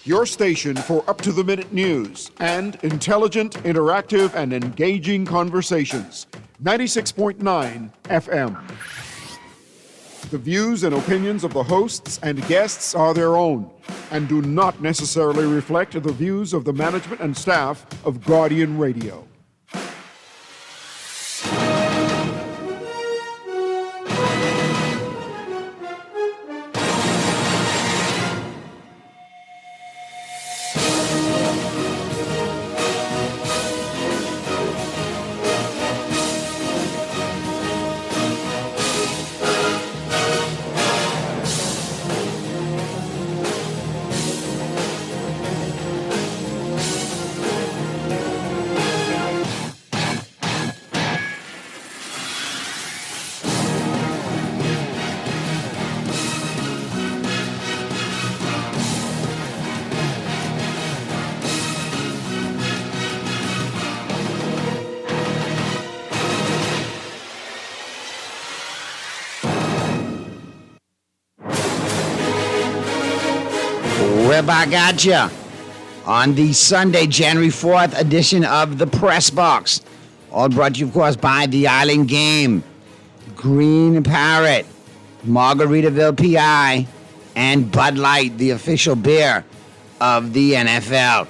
your station for up-to-the-minute news and intelligent, interactive, and engaging conversations. 96.9 FM. The views and opinions of the hosts and guests are their own and do not necessarily reflect the views of the management and staff of Guardian Radio. We're back at you on the Sunday, January 4th edition of the Press Box. All brought to you, of course, by the Island Game, Green Parrot, Margaritaville PI, and Bud Light, the official beer of the NFL.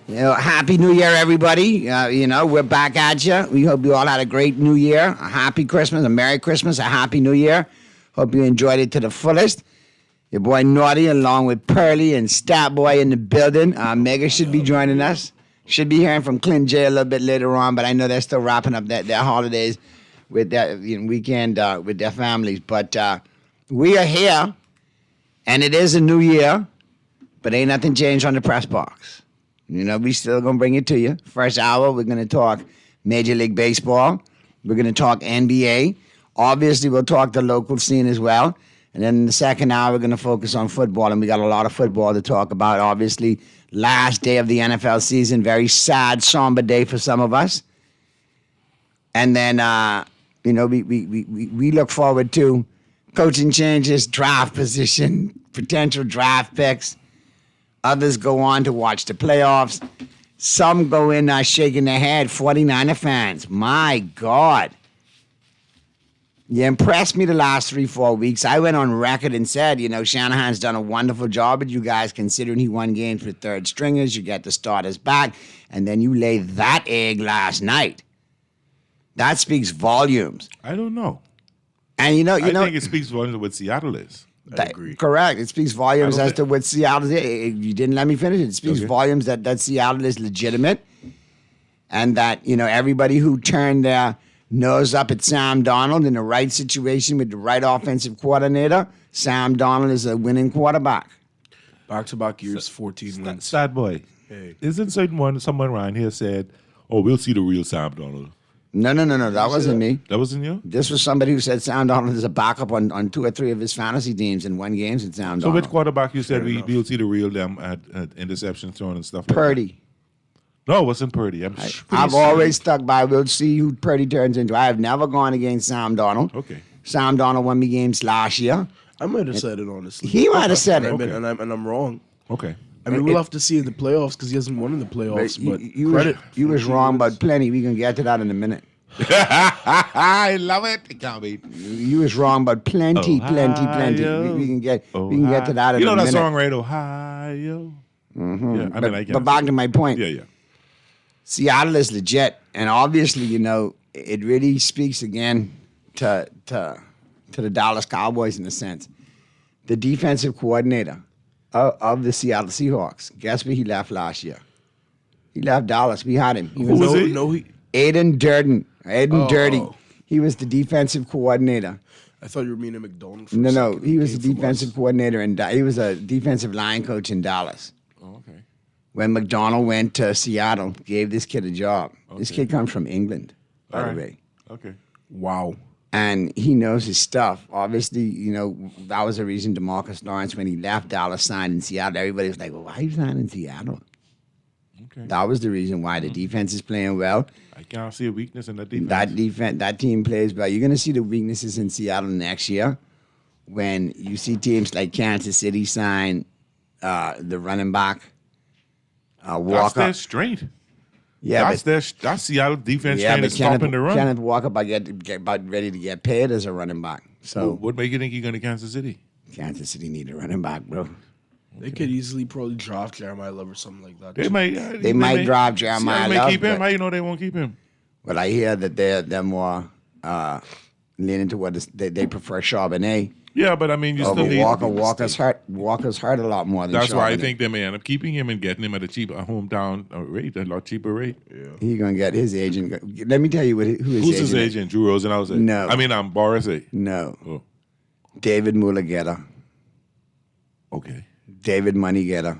Happy New Year, everybody. We're back at you. We hope you all had a great New Year, a happy Christmas, a Merry Christmas, a Happy New Year. Hope you enjoyed it to the fullest. Your boy Naughty along with Pearly and Stat Boy in the building. Mega should be joining us. Should be hearing from Clint J a little bit later on, but I know they're still wrapping up their holidays with their weekend with their families. But we are here, and it is a new year, but ain't nothing changed on the Press Box. We still going to bring it to you. First hour, we're going to talk Major League Baseball. We're going to talk NBA. Obviously, we'll talk the local scene as well. And then in the second hour, we're going to focus on football, and we got a lot of football to talk about. Obviously, last day of the NFL season, very sad, somber day for some of us. And then, we look forward to coaching changes, draft position, potential draft picks. Others go on to watch the playoffs. Some go in shaking their head, 49er fans. My God. You impressed me the last 3-4 weeks. I went on record and said, Shanahan's done a wonderful job with you guys considering he won games with third stringers. You get the starters back, and then you lay that egg last night. That speaks volumes. I don't know. And I think it speaks volumes of what Seattle is. I agree. Correct. It speaks volumes as to what Seattle is. You didn't let me finish. It speaks volumes that Seattle is legitimate, and that everybody who turned their nose up at Sam Darnold in the right situation with the right offensive coordinator. Sam Darnold is a winning quarterback. Back-to-back years, 14 wins. Sad boy. Hey. Isn't someone around here said, we'll see the real Sam Darnold? No. That wasn't me. That wasn't you? This was somebody who said Sam Darnold is a backup on 2 or 3 of his fantasy teams and won games with Sam Darnold. So which quarterback you said we'll see the real them at interception thrown and stuff like Purdy. that? No, it wasn't Purdy. I've always stuck by, we'll see who Purdy turns into. I have never gone against Sam Darnold. Okay. Sam Darnold won me games last year. I might have said it, honestly. He might have said it. And I'm wrong. Okay. I mean, we'll have to see in the playoffs because he hasn't won in the playoffs, but credit. You was wrong, but plenty. We can get to that in a minute. I love it. It can't be. You was wrong, but plenty. We can get to that in a minute. You know that song, right? Ohio. Mm-hmm. Yeah, but back to my point. Yeah. Seattle is legit, and obviously, it really speaks again to the Dallas Cowboys in a sense. The defensive coordinator of the Seattle Seahawks. Guess where he left last year? He left Dallas. We had him. Who was he? Aiden Durden. Dirty. He was the defensive coordinator. I thought you were meaning McDonald. No. He was the defensive coordinator, and he was a defensive line coach in Dallas. Oh, okay. When McDonald went to Seattle, gave this kid a job. Okay. This kid comes from England, by the way. Okay. Wow. And he knows his stuff. Obviously, that was the reason DeMarcus Lawrence, when he left Dallas, signed in Seattle. Everybody was like, well, why are you signing in Seattle? Okay. That was the reason why the defense is playing well. I can't see a weakness in that defense. That team plays well. You're going to see the weaknesses in Seattle next year when you see teams like Kansas City sign the running back That's Walker. their strength. Yeah, That's Seattle defense yeah, strength but is stopping the run. Kenneth Walker about ready to get paid as a running back. So What make you think he's going to Kansas City? Kansas City need a running back, bro. They could easily probably draft Jeremiah Love or something like that. They might. They might drive Jeremiah Seattle may Love, keep him. but- How you know they won't keep him? But I hear that they're more leaning toward they prefer Charbonnet Yeah, but I mean, you still over need Walker. Walker's hurt a lot more than That's why I Charbonnet. think they may end up keeping him and getting him at a cheaper hometown rate, a lot cheaper rate. He's gonna get his agent. Let me tell you who his Who's agent his is. agent? Drew Rosenhaus? No. I mean, I'm Boris. No, Oh, David Mulligetta, okay. David Moneygetter.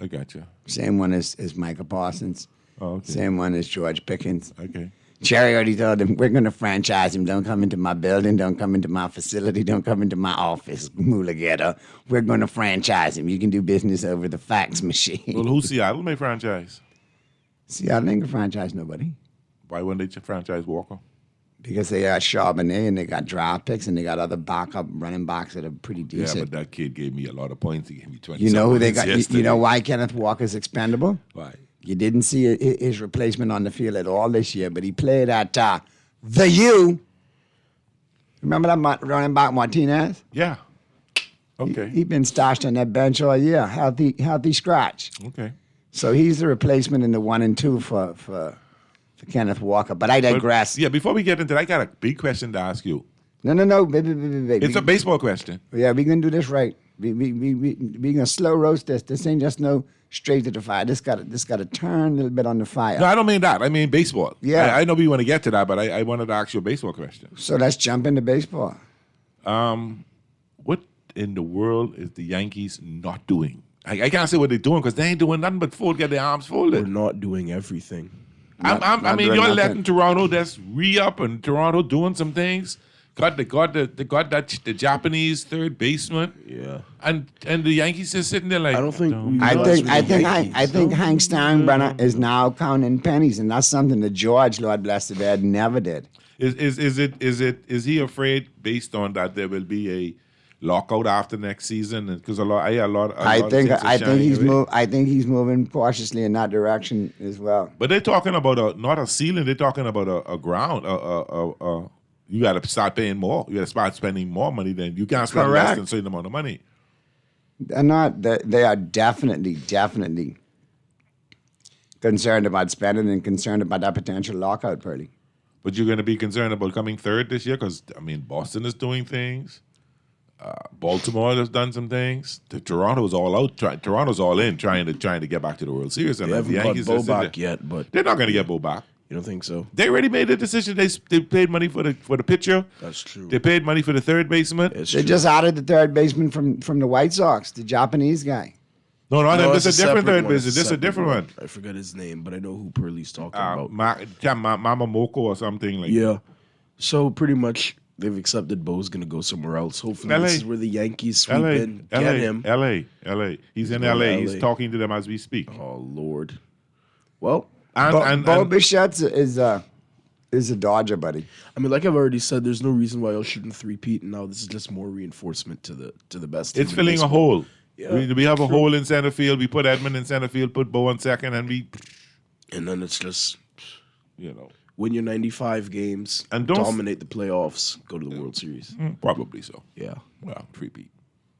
I gotcha. Same one as Michael Parsons. Oh, okay. Same one as George Pickens. Okay. Cherry already told him, we're going to franchise him. Don't come into my building. Don't come into my facility. Don't come into my office, Mulligetta. We're going to franchise him. You can do business over the fax machine. Well, who's Seattle may franchise? See, I didn't franchise nobody Why wouldn't they franchise Walker? because they got Charbonnet and they got draft picks and they got other backup running backs that are pretty Yeah, decent. but that kid gave me a lot of points. He gave me 20. You know who they points got? You yesterday. know why Kenneth Walker's expendable? Why? You didn't see his replacement on the field at all this year, but he played at the U. Remember that running back Martinez? Yeah. Okay. He been stashed on that bench all year, healthy scratch. Okay. So he's the replacement in the 1 and 2 for Kenneth Walker. But I But, digress. yeah, before we get into that, I got a big question to ask you. No, baby. It's a baseball question. Yeah, we gonna do this right. We gonna slow roast this. This ain't just no straight to the fire. This got to turn a little bit on the fire. No, I don't mean that. I mean baseball. Yeah. I know we want to get to that, but I wanted to ask you a baseball question. So let's jump into baseball. What in the world is the Yankees not doing? I can't say what they're doing because they ain't doing nothing but get their arms We're folded. not doing everything. I not mean, doing you're nothing. letting Toronto that's re-up and Toronto doing some things. Got the Japanese third baseman. Yeah. And the Yankees just sitting there like I don't think we I realize think we're I the think Yankees, I think no? Hank Steinbrenner is now counting pennies, and that's something that George, Lord bless the dead, never did. Is he afraid based on that there will be a lockout after next season? Because I think he's moving cautiously in that direction as well. But they're talking about not a ceiling. They're talking about a ground. You got to start paying more. You got to start spending more money. Then you can't spend less Correct. than a certain amount of money. They're not. They are definitely concerned about spending and concerned about that potential lockout, Purdy. But you're going to be concerned about coming third this year because I mean Boston is doing things. Baltimore has done some things. Toronto's all out. Toronto's all in trying to get back to the World Series. And They the haven't got Yankees Bo are sitting back there. yet, but They're not going to get Bo back. you don't think so? They already made a decision. They paid money for the pitcher. That's true. They paid money for the third baseman. It's They true. just added the third baseman from the White Sox, the Japanese guy. No, No, this is a different separate third one. baseman. It's This is a separate different one. I forget his name, but I know who Pearlie's talking about. Mama Moko or something like Yeah. So pretty much they've accepted Bo's going to go somewhere else. Hopefully LA. this is where the Yankees sweep LA, in, get him. LA. He's in going LA. to He's LA. talking to them as we speak. Oh, Lord. Well, Bo Bichette is a Dodger, buddy. I mean, like I've already said, there's no reason why y'all shouldn't three-peat, and now this is just more reinforcement to the best team It's in filling a baseball. hole. Yeah, we have a hole in center field. We put Edmund in center field, put Bo in second, and we, And then it's just you know, win your 95 games, And don't- dominate the playoffs, go to the World Series. probably so. Yeah. Well, repeat.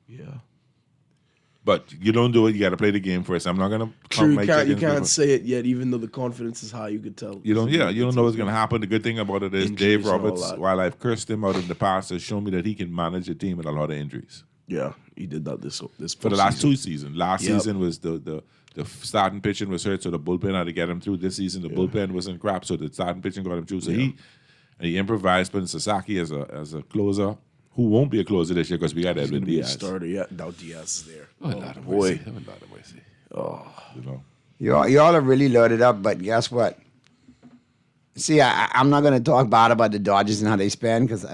Yeah. But you don't do it. You got to play the game first. I'm not gonna. True, count my you can't chickens say it yet, even though the confidence is high, you could tell. You don't. Yeah, you don't know what's gonna happen. The good thing about it is Injuries Dave and all Roberts, that. while I've cursed him out in the past, has shown me that he can manage a team with a lot of injuries. Yeah, he did that this For the last postseason. 2 seasons. Last Yep. season was the starting pitching was hurt, so the bullpen had to get him through. This season the bullpen wasn't crap, so the starting pitching got him through. So he improvised, putting Sasaki as a closer, who won't be a closer this year because we got He's Edwin gonna be a Diaz. starter. Yeah, now Diaz is there. Oh, Lord have boy. mercy. Oh, Lord have mercy. Oh, you know. Y'all are really loaded up, but guess what? See, I'm not going to talk bad about the Dodgers and how they spend because,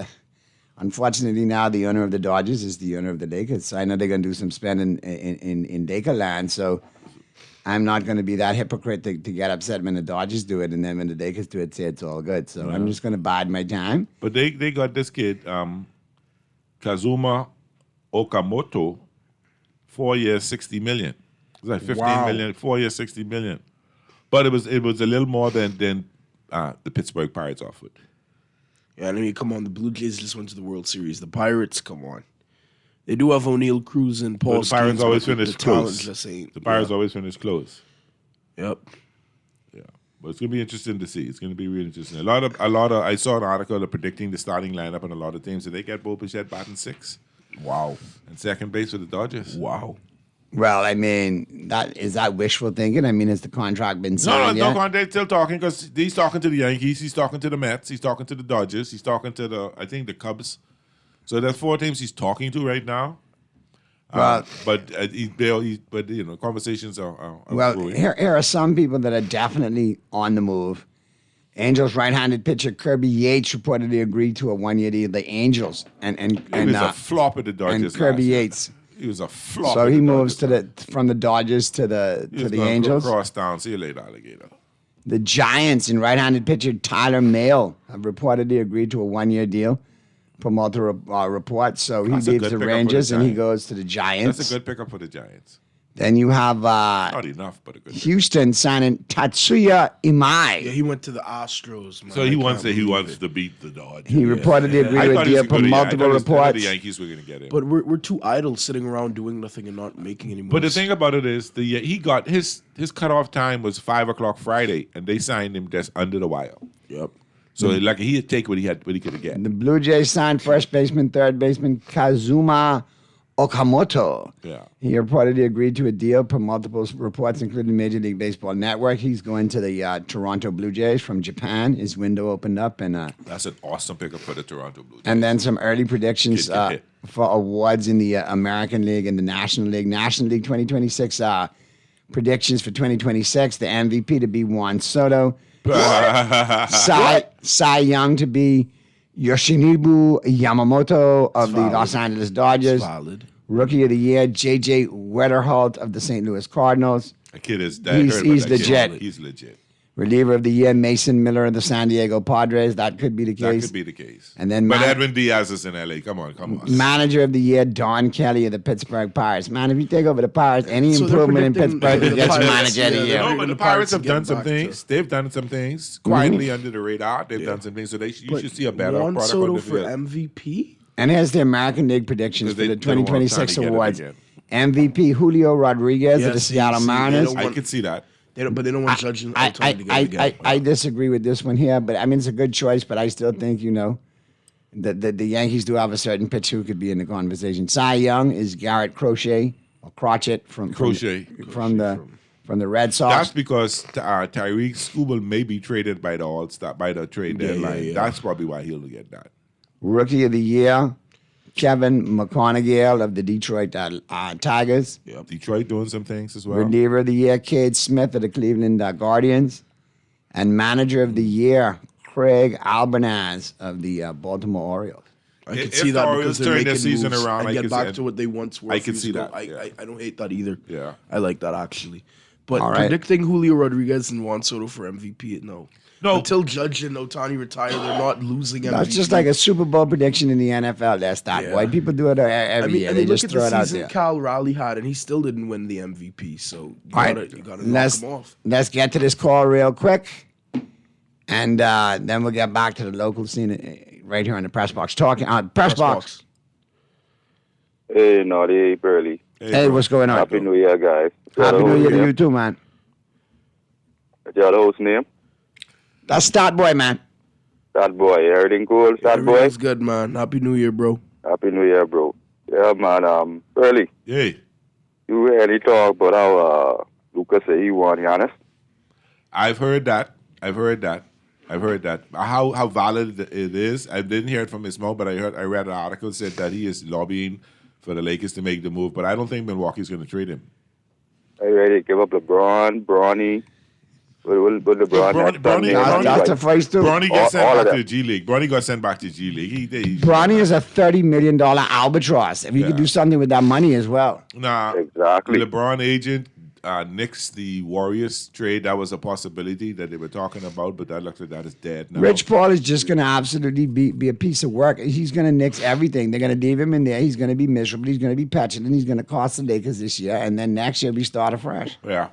unfortunately, now the owner of the Dodgers is the owner of the Lakers. So I know they're going to do some spending in Laker land. So I'm not going to be that hypocrite to get upset when the Dodgers do it and then when the Lakers do it, say it's all good. So I'm just going to bide my time. But they got this kid, Kazuma Okamoto, 4 years, $60 million. was like 15 Wow. million, 4 years, 60 million. But it was a little more than the Pittsburgh Pirates offered. Yeah, I mean, come on. The Blue Jays just went to the World Series. The Pirates, come on. They do have O'Neal Cruz and Paul But the Pirates Skeens, always but finish the talent close. just ain't. The Pirates always finish close. Yep. Yeah, but it's gonna be interesting to see. It's gonna be really interesting. A lot of. I saw an article predicting the starting lineup on a lot of teams, and they get Bo Bichette batting 6 Wow. and second base for the Dodgers. Wow. Well, I mean, is that wishful thinking? I mean, has the contract been signed yet? No. They're still talking because he's talking to the Yankees, he's talking to the Mets, he's talking to the Dodgers, he's talking to the Cubs. So there's 4 teams he's talking to right now. Well, But conversations are Well, brewing. here are some people that are definitely on the move. Angels right-handed pitcher Kirby Yates reportedly agreed to a 1-year deal. The Angels and He was a flop at the Dodgers. and Kirby last year. Yates. He was a flop. So at he the moves Dodgers. from the Dodgers to the He was the gonna Angels. Cross town. See you later, alligator. The Giants and right-handed pitcher Tyler Mahle have reportedly agreed to a 1-year deal. Per multiple reports. So he That's a leaves good the pickup for the Rangers and he Giants. goes to the Giants. That's a good pickup for the Giants. Then you have Not enough, but a good. Houston signing Tatsuya Imai. Yeah, he went to the Astros, man. So I he can't wants believe it. to beat the Dodgers. He reportedly agreed I to a thought he was deal per gonna- yeah, I multiple thought I thought reports. the Yankees were going to get him. But we're too idle sitting around doing nothing and not making any moves. But the thing about it is, he got his cutoff time was 5:00 Friday, and they signed him just under the wire. Yep. So like he had take what he could get. The Blue Jays signed first baseman, third baseman Kazuma Okamoto. Yeah. He reportedly agreed to a deal per multiple reports, including Major League Baseball Network. He's going to the Toronto Blue Jays from Japan. His window opened up, and That's an awesome pickup for the Toronto Blue Jays. and then some early predictions Kid can hit. for awards in the American League and the National League. National League 2026 predictions for 2026. The MVP to be Juan Soto. Cy Young to be Yoshinobu Yamamoto of the valid. Los Angeles Dodgers. Valid. Rookie of the Year, J.J. Wetterholt of the St. Louis Cardinals. The kid is He's legit. He's legit. Reliever of the Year, Mason Miller of the San Diego Padres. That could be the That case. could be the case. And then but man- Edwin Diaz is in LA. Come on. Manager of the Year, Don Kelly of the Pittsburgh Pirates. Man, if you take over the Pirates, any So they're improvement in predicting Pittsburgh, you the get your Pirates, manager of the yeah, year. they're No, but the the Pirates have Pirates done get some back to- things. They've done some things quietly under the radar. They've done some things, so you should see a better Juan product Soto on the for field. MVP? And here's the American League predictions Because for the they don't want 2026 time to get it awards. again. MVP Julio Rodriguez Yeah, of the see, Seattle see, they Mariners. don't I want- could see that. But they don't want Judge and I, Altani to get it again. I disagree with this one here, but I mean it's a good choice. But I still think that the Yankees do have a certain pitcher who could be in the conversation. Cy Young is Garrett Crochet or Crotchet from the Red Sox. That's because Tyreek Skubal may be traded by the All-Star by the trade deadline. yeah. That's probably why he'll get that. Rookie of the Year, Kevin McConaughey of the Detroit Tigers. Detroit doing some things as well. Reliever of the Year, Cade Smith of the Cleveland Guardians. And Manager of the Year, Craig Albanaz of the Baltimore Orioles. I could If see the that Orioles because they're turn making their season moves around, and I get could back see- to what they once were. I a could few see years ago. that, yeah. I don't hate that either. Yeah. I like that actually. But All right. predicting Julio Rodriguez and Juan Soto for MVP, no. No. Until Judge and Otani retire, they're not losing MVP. That's just like a Super Bowl prediction in the NFL. That's that, Yeah. boy. People do it every year. and They look just at throw the it out season there. Cal Raleigh had, and he still didn't win the MVP. So you All right, gotta knock him off. let's get to this call real quick, and then we'll get back to the local scene right here on the press box. Talking press box. Hey, Naughty, Burley. Hey, what's going on? Happy New Year, guys. Happy New Year to you too, man. Y'all the host name? That's Stat Boy, man. Stat Boy. Everything cool, Stat Boy? Everything's good, man. Happy New Year, bro. Happy New Year, bro. Yeah, man. Burley, Hey, you really talk about how Lucas say he won Giannis? I've heard that. How valid it is, I didn't hear it from his mouth, but I read an article that said that he is lobbying for the Lakers to make the move. But I don't think Milwaukee's going to trade him. Are you ready to give up LeBron, Bronny? Will LeBron Bronny- next Sunday? Bronny- That's the phrase too. Bronny All- got sent all of back to them. the G League. Bronny got sent back to G League. Bronny is a $30 million albatross. If you could Yeah. do something with that money as well. Nah, Exactly. LeBron agent Knicks, the Warriors trade, that was a possibility that they were talking about, but that looks like that is dead now. Rich Paul is just going to absolutely be a piece of work. He's going to nix everything. They're going to leave him in there. He's going to be miserable. He's going to be petulant. He's going to cost the Lakers this year, and then next year we start afresh. Yeah.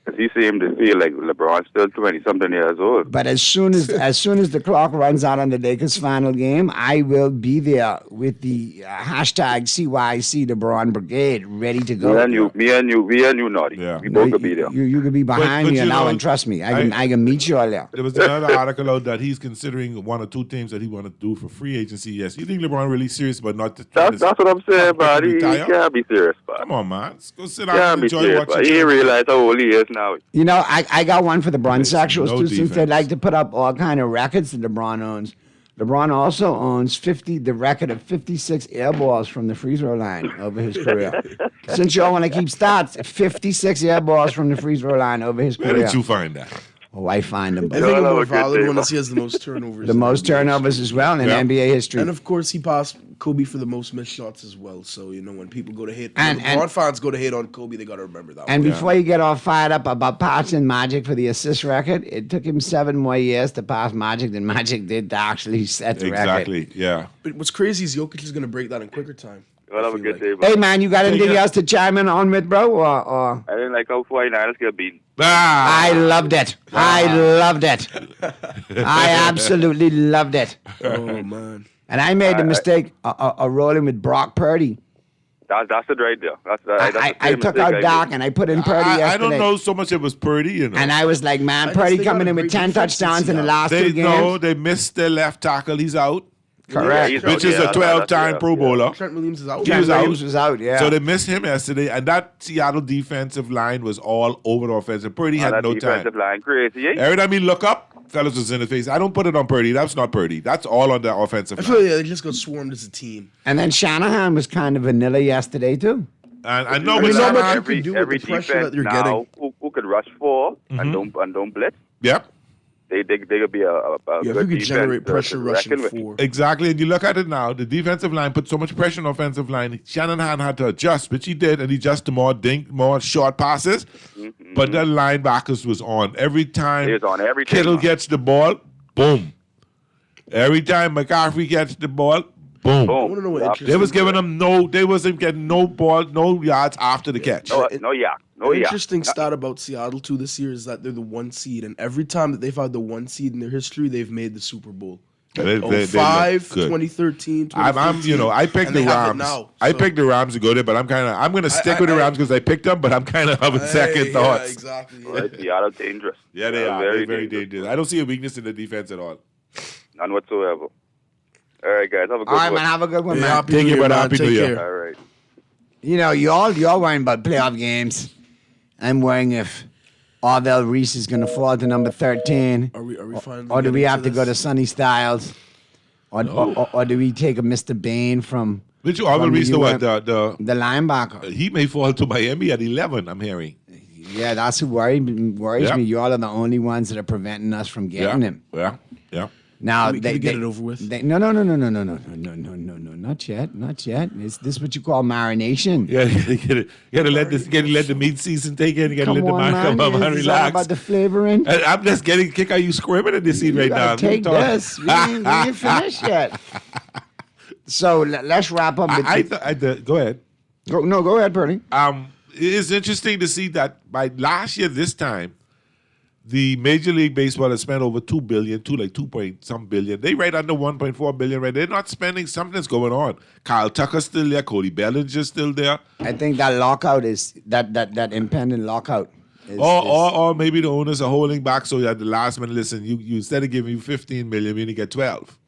Because he seemed to feel like LeBron's still 20-something years old. But as soon as the clock runs out on the Lakers' final game, I will be there with the hashtag CYC LeBron Brigade ready to go. Me and you, Naughty. Yeah. We both could be there. You could be behind But me you now, know, and trust me, I can meet you all there. There was another article out that he's considering one or two teams that he wanted to do for free agency. Yes. You think LeBron really serious, but not to That's what I'm saying, but he retire? can't be serious, but. Come on, man. Let's go sit Can't down and be enjoy serious, watching. but he ain't realize how old he is now. You know, I got one for the Brunsexuals no too, since they defense. like to put up all kind of records that LeBron owns. LeBron also owns the record of 56 air balls from the free throw line over his career. Since y'all want to keep stats, 56 air balls from the free throw line over his Where career. did you find that? Oh, I find him. I think a have more a good valid day, one man. is he has the most turnovers. The in most NBA. turnovers as well in Yeah. NBA history. And of course, he passed Kobe for the most missed shots as well. So, you know, when people go to hate, And- when LeBron fans go to hate on Kobe, they got to remember that. And one. before you get all fired up about passing Magic for the assist record, it took him 7 more years to pass Magic than Magic did to actually set the record. Exactly. Yeah. But what's crazy is Jokic is going to break that in quicker time. Well, have a I good feel day, bro. Hey man, you got anything else to chime in on with, bro? Or I didn't like how 49ers get beaten. I loved it. I loved it. I absolutely loved it. Oh, man. And I made the mistake of rolling with Brock Purdy. That's it right there. That's the I same took mistake out I Doc made. and I put in Purdy yesterday. I don't know so much it was Purdy, you know. And I was like, man, I just Purdy think coming out in of with great 10 defense touchdowns in the Seattle. last 2 they games. know they missed their left tackle. He's out. Correct. he's Which out, is a yeah, 12-time yeah, Pro yeah. Bowler. Trent Williams is out. He was Trent out. Williams was out, yeah. So they missed him yesterday, and that Seattle defensive line was all over the offensive. Purdy had That no defensive time. line crazy, eh? Every time he look up, fellas was in the face. I don't put it on Purdy. That's not Purdy. That's all on the offensive I line. feel like they just got swarmed as a team. And then Shanahan was kind of vanilla yesterday, too. And I know I with mean, not Shanahan- much you can do with every the pressure defense that you're now getting. who could rush for and don't blitz. Yep. They could be a Yeah, if good you could defense generate to pressure rushing reckon with. for. Exactly, and you look at it now. The defensive line put so much pressure on the offensive line. Shanahan had to adjust, which he did, and he adjusted more short passes. But the linebackers was on every time. He was on everything, Kittle man. gets the ball, boom. Every time McCaffrey gets the ball, boom. Boom. I want to know what Yeah. interesting. They was giving them they wasn't getting no ball, no yards after the catch. No yak. An interesting stat about Seattle too this year is that they're the 1 seed, and every time that they've had the 1 seed in their history, they've made the Super Bowl. They look 05, good. 2013, I'm 2015. I picked and the they have it Rams. now, I so- picked the Rams to go there, but I'm going to stick with the Rams because I picked them, but I'm kind of having second Yeah, thoughts. exactly. Yeah. Right, Seattle dangerous. Yeah, they are. Very They're very dangerous. I don't see a weakness in the defense at all. None whatsoever. All right, guys. Have a good All right, one. man, have a good one, Yeah, man. happy Thank New you, Year, brother. man. Happy Take New Year. care. All right. You know, y'all worrying about playoff games. I'm worrying if Arvell Reese is going to fall to number 13. Are we finally? Or do we getting have to go to this? Sonny Styles? Or do we take a Mr. Bain from Did you always From the reach the what? UM. The the linebacker? he may fall to Miami at 11. I'm hearing. Yeah, that's who worries Yeah. me. Y'all are the only ones that are preventing us from getting him. Yeah. Yeah. Now Can we get it over with? No, not yet. Is this what you call marination? Yeah. You gotta let the meat season take in. You gotta Come let the on, man man. come up and It's all relax. about the flavoring. And I'm just getting kick. Are you screaming at this scene You right now? gotta take this. We ain't finished yet. So let's wrap up. Go ahead. Go ahead, Bernie. It's interesting to see that by last year this time, the Major League Baseball has spent over $2 billion, 2 point some billion. They right under 1.4 billion, right? They're not spending. Something's going on. Kyle Tucker's still there. Cody Bellinger's still there. I think that lockout is that impending lockout. Or maybe the owners are holding back so at the last minute, listen, you instead of giving you 15 million, you only get 12.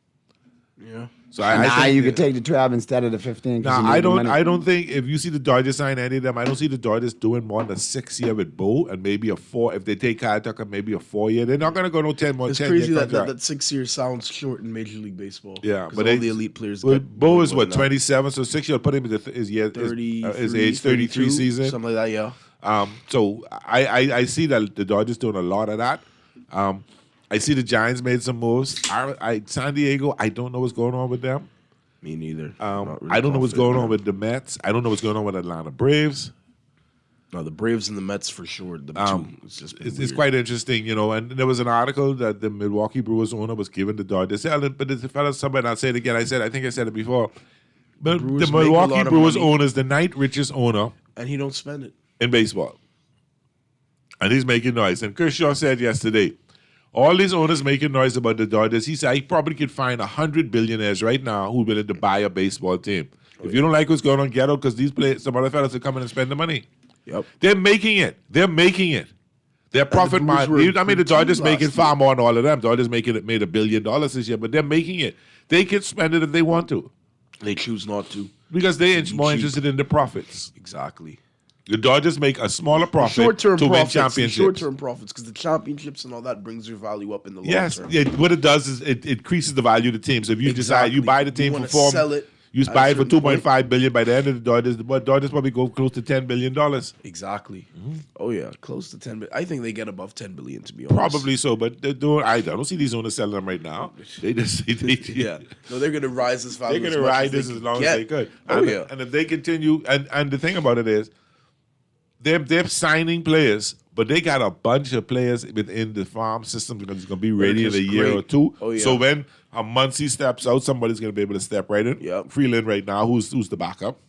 Yeah. So now think you could take the 12 instead of the 15. 'cause Now you need the money. I don't think if you see the Dodgers sign any of them, I don't see the Dodgers doing more than a 6-year with Bo and maybe a 4. If they take Kyle Tucker, maybe a 4-year. They're not gonna go no 10 more. It's 10 crazy year that contract. 6 years sounds short in Major League Baseball. Yeah, 'Cause but all they- the elite players. Well, get Bo is more what than that. 27, so 6 year put him in his year 30, his age 33 32, season. something like that. Yeah. So I see that the Dodgers doing a lot of that. I see the Giants made some moves. San Diego, I don't know what's going on with them. Me neither. I don't know what's going on with the Mets. I don't know what's going on with Atlanta Braves. No, the Braves and the Mets for sure. The two. It's just been It's weird. quite interesting, you know. And there was an article that the Milwaukee Brewers owner was giving the Dodgers. But the fellow, somebody, and I'll say it again. I think I said it before. But Brewers the make a Milwaukee lot of Brewers money. owner is the ninth richest owner and he don't spend it. in baseball. And he's making noise. And Kershaw said yesterday, all these owners making noise about the Dodgers. He said he probably could find 100 billionaires right now who are willing to buy a baseball team. If you don't like what's going on, get out, because these players, some other fellas are coming and spend the money. Yep. They're making it. Their profit Brewers were margin. I mean, the good Dodgers team making last far more than all of them. Dodgers made $1 billion this year, but they're making it. They can spend it if they want to, They choose not to. because they're more cheap. interested in the profits. Exactly. The Dodgers make a smaller profit Short-term to win profits. championships. Short-term profits, because the championships and all that brings your value up in the long Yes, term. yeah, what it does is it increases the value of the team. So if you decide you Exactly. buy the You team wanna for sell it you at buy a it for certain point. $2.5 billion. By the end of the Dodgers probably go close to $10 billion. Exactly. Mm-hmm. Oh yeah, close to 10 billion. I think they get above 10 billion, to be honest. Probably so, but I don't see these owners selling them right now. They just Yeah. No, they're gonna rise this value. They're as going to much ride they this as can long get. as they could. Oh And, yeah. and if they continue, and the thing about it is, they're signing players, but they got a bunch of players within the farm system because it's going to be ready in a just year great. or two. Oh, yeah. So when a Muncie steps out, somebody's going to be able to step right in. Yep. Freeland right now, who's the backup.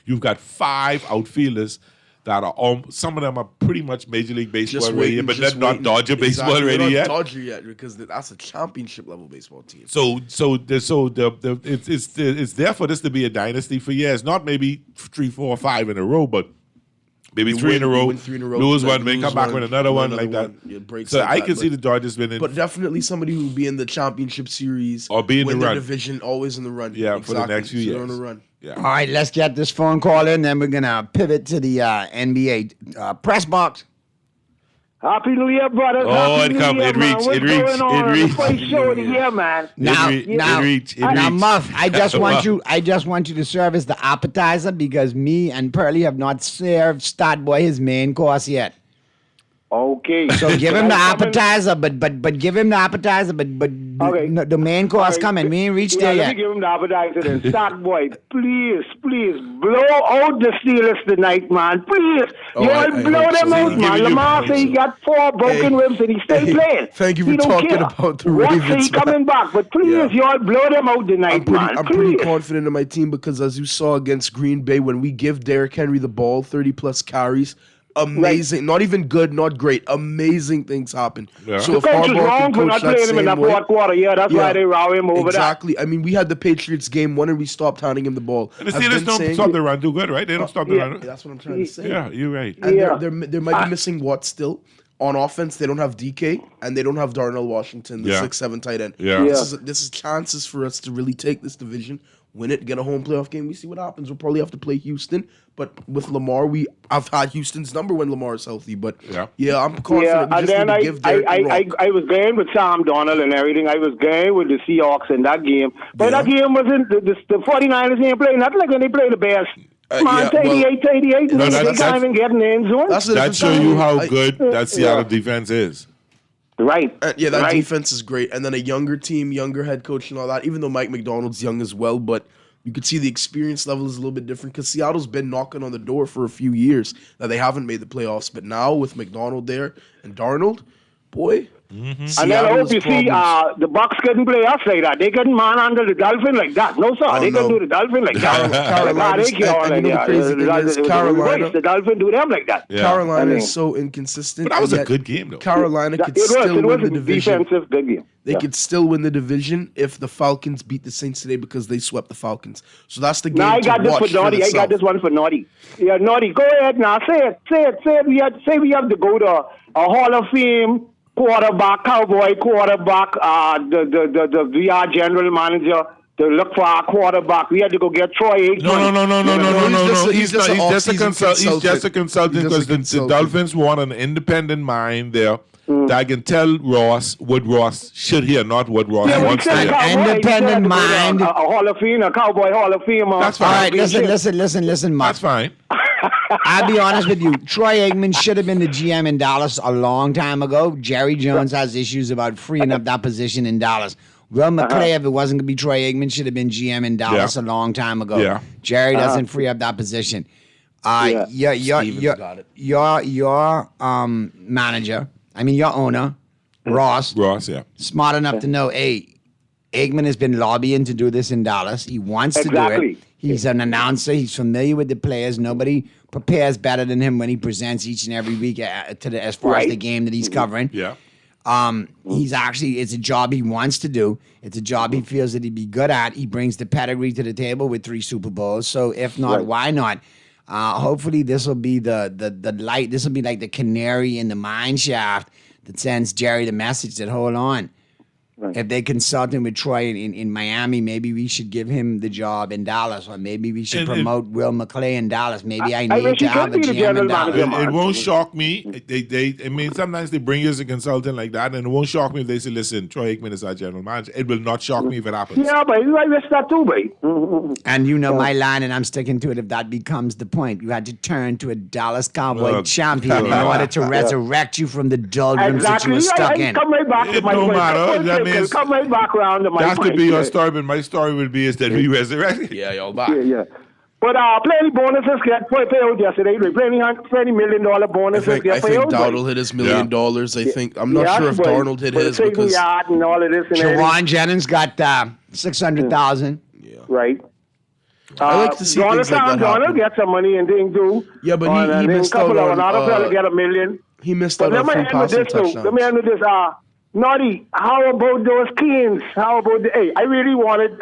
You've got 5 outfielders that are some of them are pretty much Major League Baseball Just ready, waiting, but just they're not waiting. Dodger baseball Exactly. They're ready not yet. Dodger yet, because that's a championship level baseball team. It's there for this to be a dynasty for years, not maybe 3, 4, 5 in a row, but maybe You 3 in a win- row, you win 3 in a row, lose then one, may lose come back one, with another one another like that. one. Yeah, breaks So like I that, can see but- the Dodgers winning. But definitely somebody who will be in the championship series Or be in win the their run. division, always in the run. Yeah, for the Exactly. next few So they're years. on a run. Yeah. All right, let's get this phone call in, then we're going to pivot to the NBA press box. Happy New Year, brothers. Oh, Happy it New come- Year, it man. reached, What's it reached, going on? it reached. The first show of the year, man. Now, It now, reached. now, Muff, I just want you to serve as the appetizer, because me and Pearlie have not served Statboy his main course yet. Okay. So give him the appetizer, but give him the appetizer, but Okay. no, the main course coming. We ain't reached there Let yet. me give him the appetizer then. Start, boy. Please, blow out the Steelers tonight, man. Please. Oh, You I all blow hope them so. out, Giving man. you- Lamar said he got 4 broken ribs and he's still playing. Thank you for He don't talking care. about the Watson, Ravens, he coming man. back, but please, Yeah. you all blow them out tonight, man. I'm Please. pretty confident in my team, because as you saw against Green Bay, when we give Derrick Henry the ball, 30-plus carries, amazing, not even good, not great, amazing things happen. Yeah. So The if coach is Harbaugh wrong can for not coach that playing him in same that way, fourth quarter. Yeah, that's why they row him over exactly. I mean, we had the Patriots game 1 and we stopped handing him the ball. And the I've Steelers been don't saying stop it. the run too good, right? They don't stop the yeah. run. That's what I'm trying to say. Yeah, you're right. And Yeah. they might be missing Watt still. On offense, they don't have DK and they don't have Darnell Washington, the Yeah. 6'7" tight end. Yeah. This is chances for us to really take this division, win it, get a home playoff game. We see what happens. We'll probably have to play Houston, but with Lamar, I've had Houston's number when Lamar is healthy. But Yeah. I'm confident. Yeah, we and just then need to give Derrick the rock. I was going with Sam Donald and everything. I was going with the Seahawks in that game. But Yeah. that game wasn't, the 49ers ain't playing, not like when they play the Bears. Man, yeah, 38, No, and they that's- can't even get in the end zone. That's the That difference. shows you how I- good that Seattle defense is. Right. Yeah, that right. defense is great. And then a younger team, younger head coach and all that, even though Mike McDonald's young as well, but you could see the experience level is a little bit different, because Seattle's been knocking on the door for a few years that they haven't made the playoffs. But now with McDonald there and Darnold, boy. And then I hope you see the Bucks couldn't play us like that. They couldn't manhandle the Dolphin like that. No, sir. They couldn't no. do the Dolphin like that. Carolina's- They can't and you know the crazy thing is Carolina- the Dolphin do them like that. Yeah. Carolina I mean- is so inconsistent. But that was and a yet good game, though. Carolina could It still was win a the division. defensive good game. They Yeah. could still win the division if the Falcons beat the Saints today, because they swept the Falcons. So that's the game Now I to got this watch for Naughty. the I got South. this one for Naughty. Yeah, Naughty. Go ahead now. Say it. We have to go to a Hall of Fame quarterback, Cowboy quarterback, the VR general manager to look for our quarterback. We had to go get Troy Aikman. No. He's just an He's just a off-season consultant, He's because just a the consultant. Dolphins want an independent mind there that can tell Ross what Ross should hear, not what Ross Yeah, wants to he said hear. Cowboy. He said Independent to go to mind. A Hall of Fame, a Cowboy Hall of Fame. That's All fine. right, listen, Muff. That's fine. I'll be honest with you. Troy Aikman should have been the GM in Dallas a long time ago. Jerry Jones has issues about freeing up that position in Dallas. Will McClay, if it wasn't going to be Troy Aikman, should have been GM in Dallas a long time ago. Yeah. Jerry doesn't free up that position. Steven's got it. Your manager, I mean your owner, Ross, yeah. smart enough to know, hey, Aikman has been lobbying to do this in Dallas. He wants to do Exactly. it. He's an announcer. He's familiar with the players. Nobody prepares better than him when he presents each and every week as far as Right. the game that he's covering. Yeah. It's a job he wants to do. It's a job he feels that he'd be good at. He brings the pedigree to the table with 3 Super Bowls. So if not, Right. why not? Hopefully this will be the light. This will be like the canary in the mine shaft that sends Jerry the message that, hold on. Right. If they consult him with Troy in Miami, maybe we should give him the job in Dallas, or maybe we should And- promote Will McClay in Dallas. Maybe I I need wish to he have could a be the GM general in Dallas. manager. It won't shock me. I mean, sometimes they bring you as a consultant like that, and it won't shock me if they say, listen, Troy Aikman is our general manager. It will not shock me if it happens. Yeah, but I wish that too, boy. And you know my line, and I'm sticking to it. If that becomes the point, you had to turn to a Dallas Cowboy champion in order to resurrect you from the doldrums that you Exactly. were stuck I in. come right back to It my no point. matter. That means- Come right back around to my That point. could be your story, but my story would be is that we resurrected. Yeah, y'all back. Yeah. But plenty bonuses get paid out yesterday. Plenty $20 million bonuses I get paid think out. Darnold hit his $1 million. I think I'm not sure if but- Darnold hit but his the because yard and all of this and everything. Shawan Jennings got 600,000. Right. I like to see Donald things like that Donald happen. get some money and thing too. Yeah, but he and then missed a couple out of on, another fella get $1 million. he missed But out let on me free end with passing this too. Let me touchdowns. end with this. Naughty, how about those Kings? How about hey, I really wanted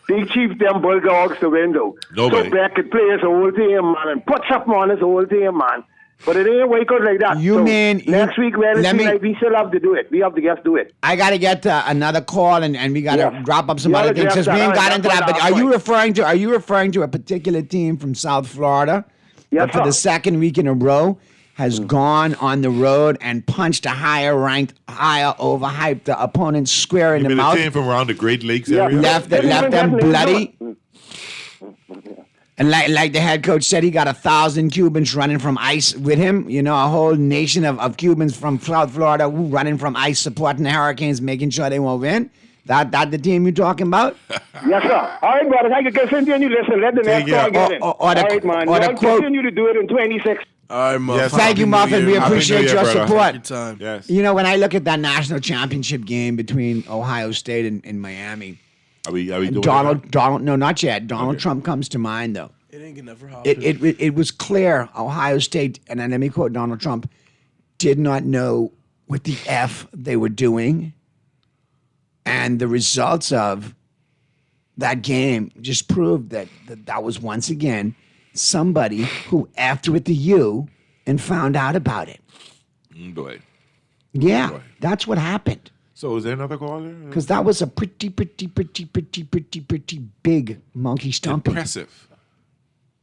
Big Chief them Bulldogs to win though. Nobody. So Beck could play his whole team, man, and put something on his whole team, man. But it ain't wake out like that. You so mean- next week, let Wednesday me- night, we still have to do it. We have to just do it. I got to get to another call, and we got to Yeah. wrap up some Yeah, other things let's because we do ain't that. got into that. That's But my are you point. referring to a particular team from South Florida Yes, that for the sir. second week in a row has gone on the road and punched a higher overhyped the opponent square in You the mean a mouth, team from around the Great Lakes Yeah. area? left Didn't them even get an bloody. And like the head coach said, he got 1,000 Cubans running from ICE with him. You know, a whole nation of Cubans from South Florida who running from ICE, supporting the Hurricanes, making sure they won't win. That the team you talking about? Yes, sir. All right, brothers. I can continue. Listen, let the next Yeah. call get in. Or the- All right, man. or the Y'all quote- continue to do it in 26. All right, Muff. Yes. Thank Happy you, New Muffin. We Year. Happy appreciate New Year, your brother. support. Good time. Yes. You know, when I look at that national championship game between Ohio State and Miami, Are we doing Donald, no, not yet. Donald Trump comes to mind, though. It ain't gonna never happen. It was clear Ohio State, and then let me quote Donald Trump, did not know what the F they were doing. And the results of that game just proved that was once again somebody who effed with the U and found out about it. Boy. Yeah, Boy. that's what happened. So is there another caller? Because that was a pretty big monkey stomping. Impressive.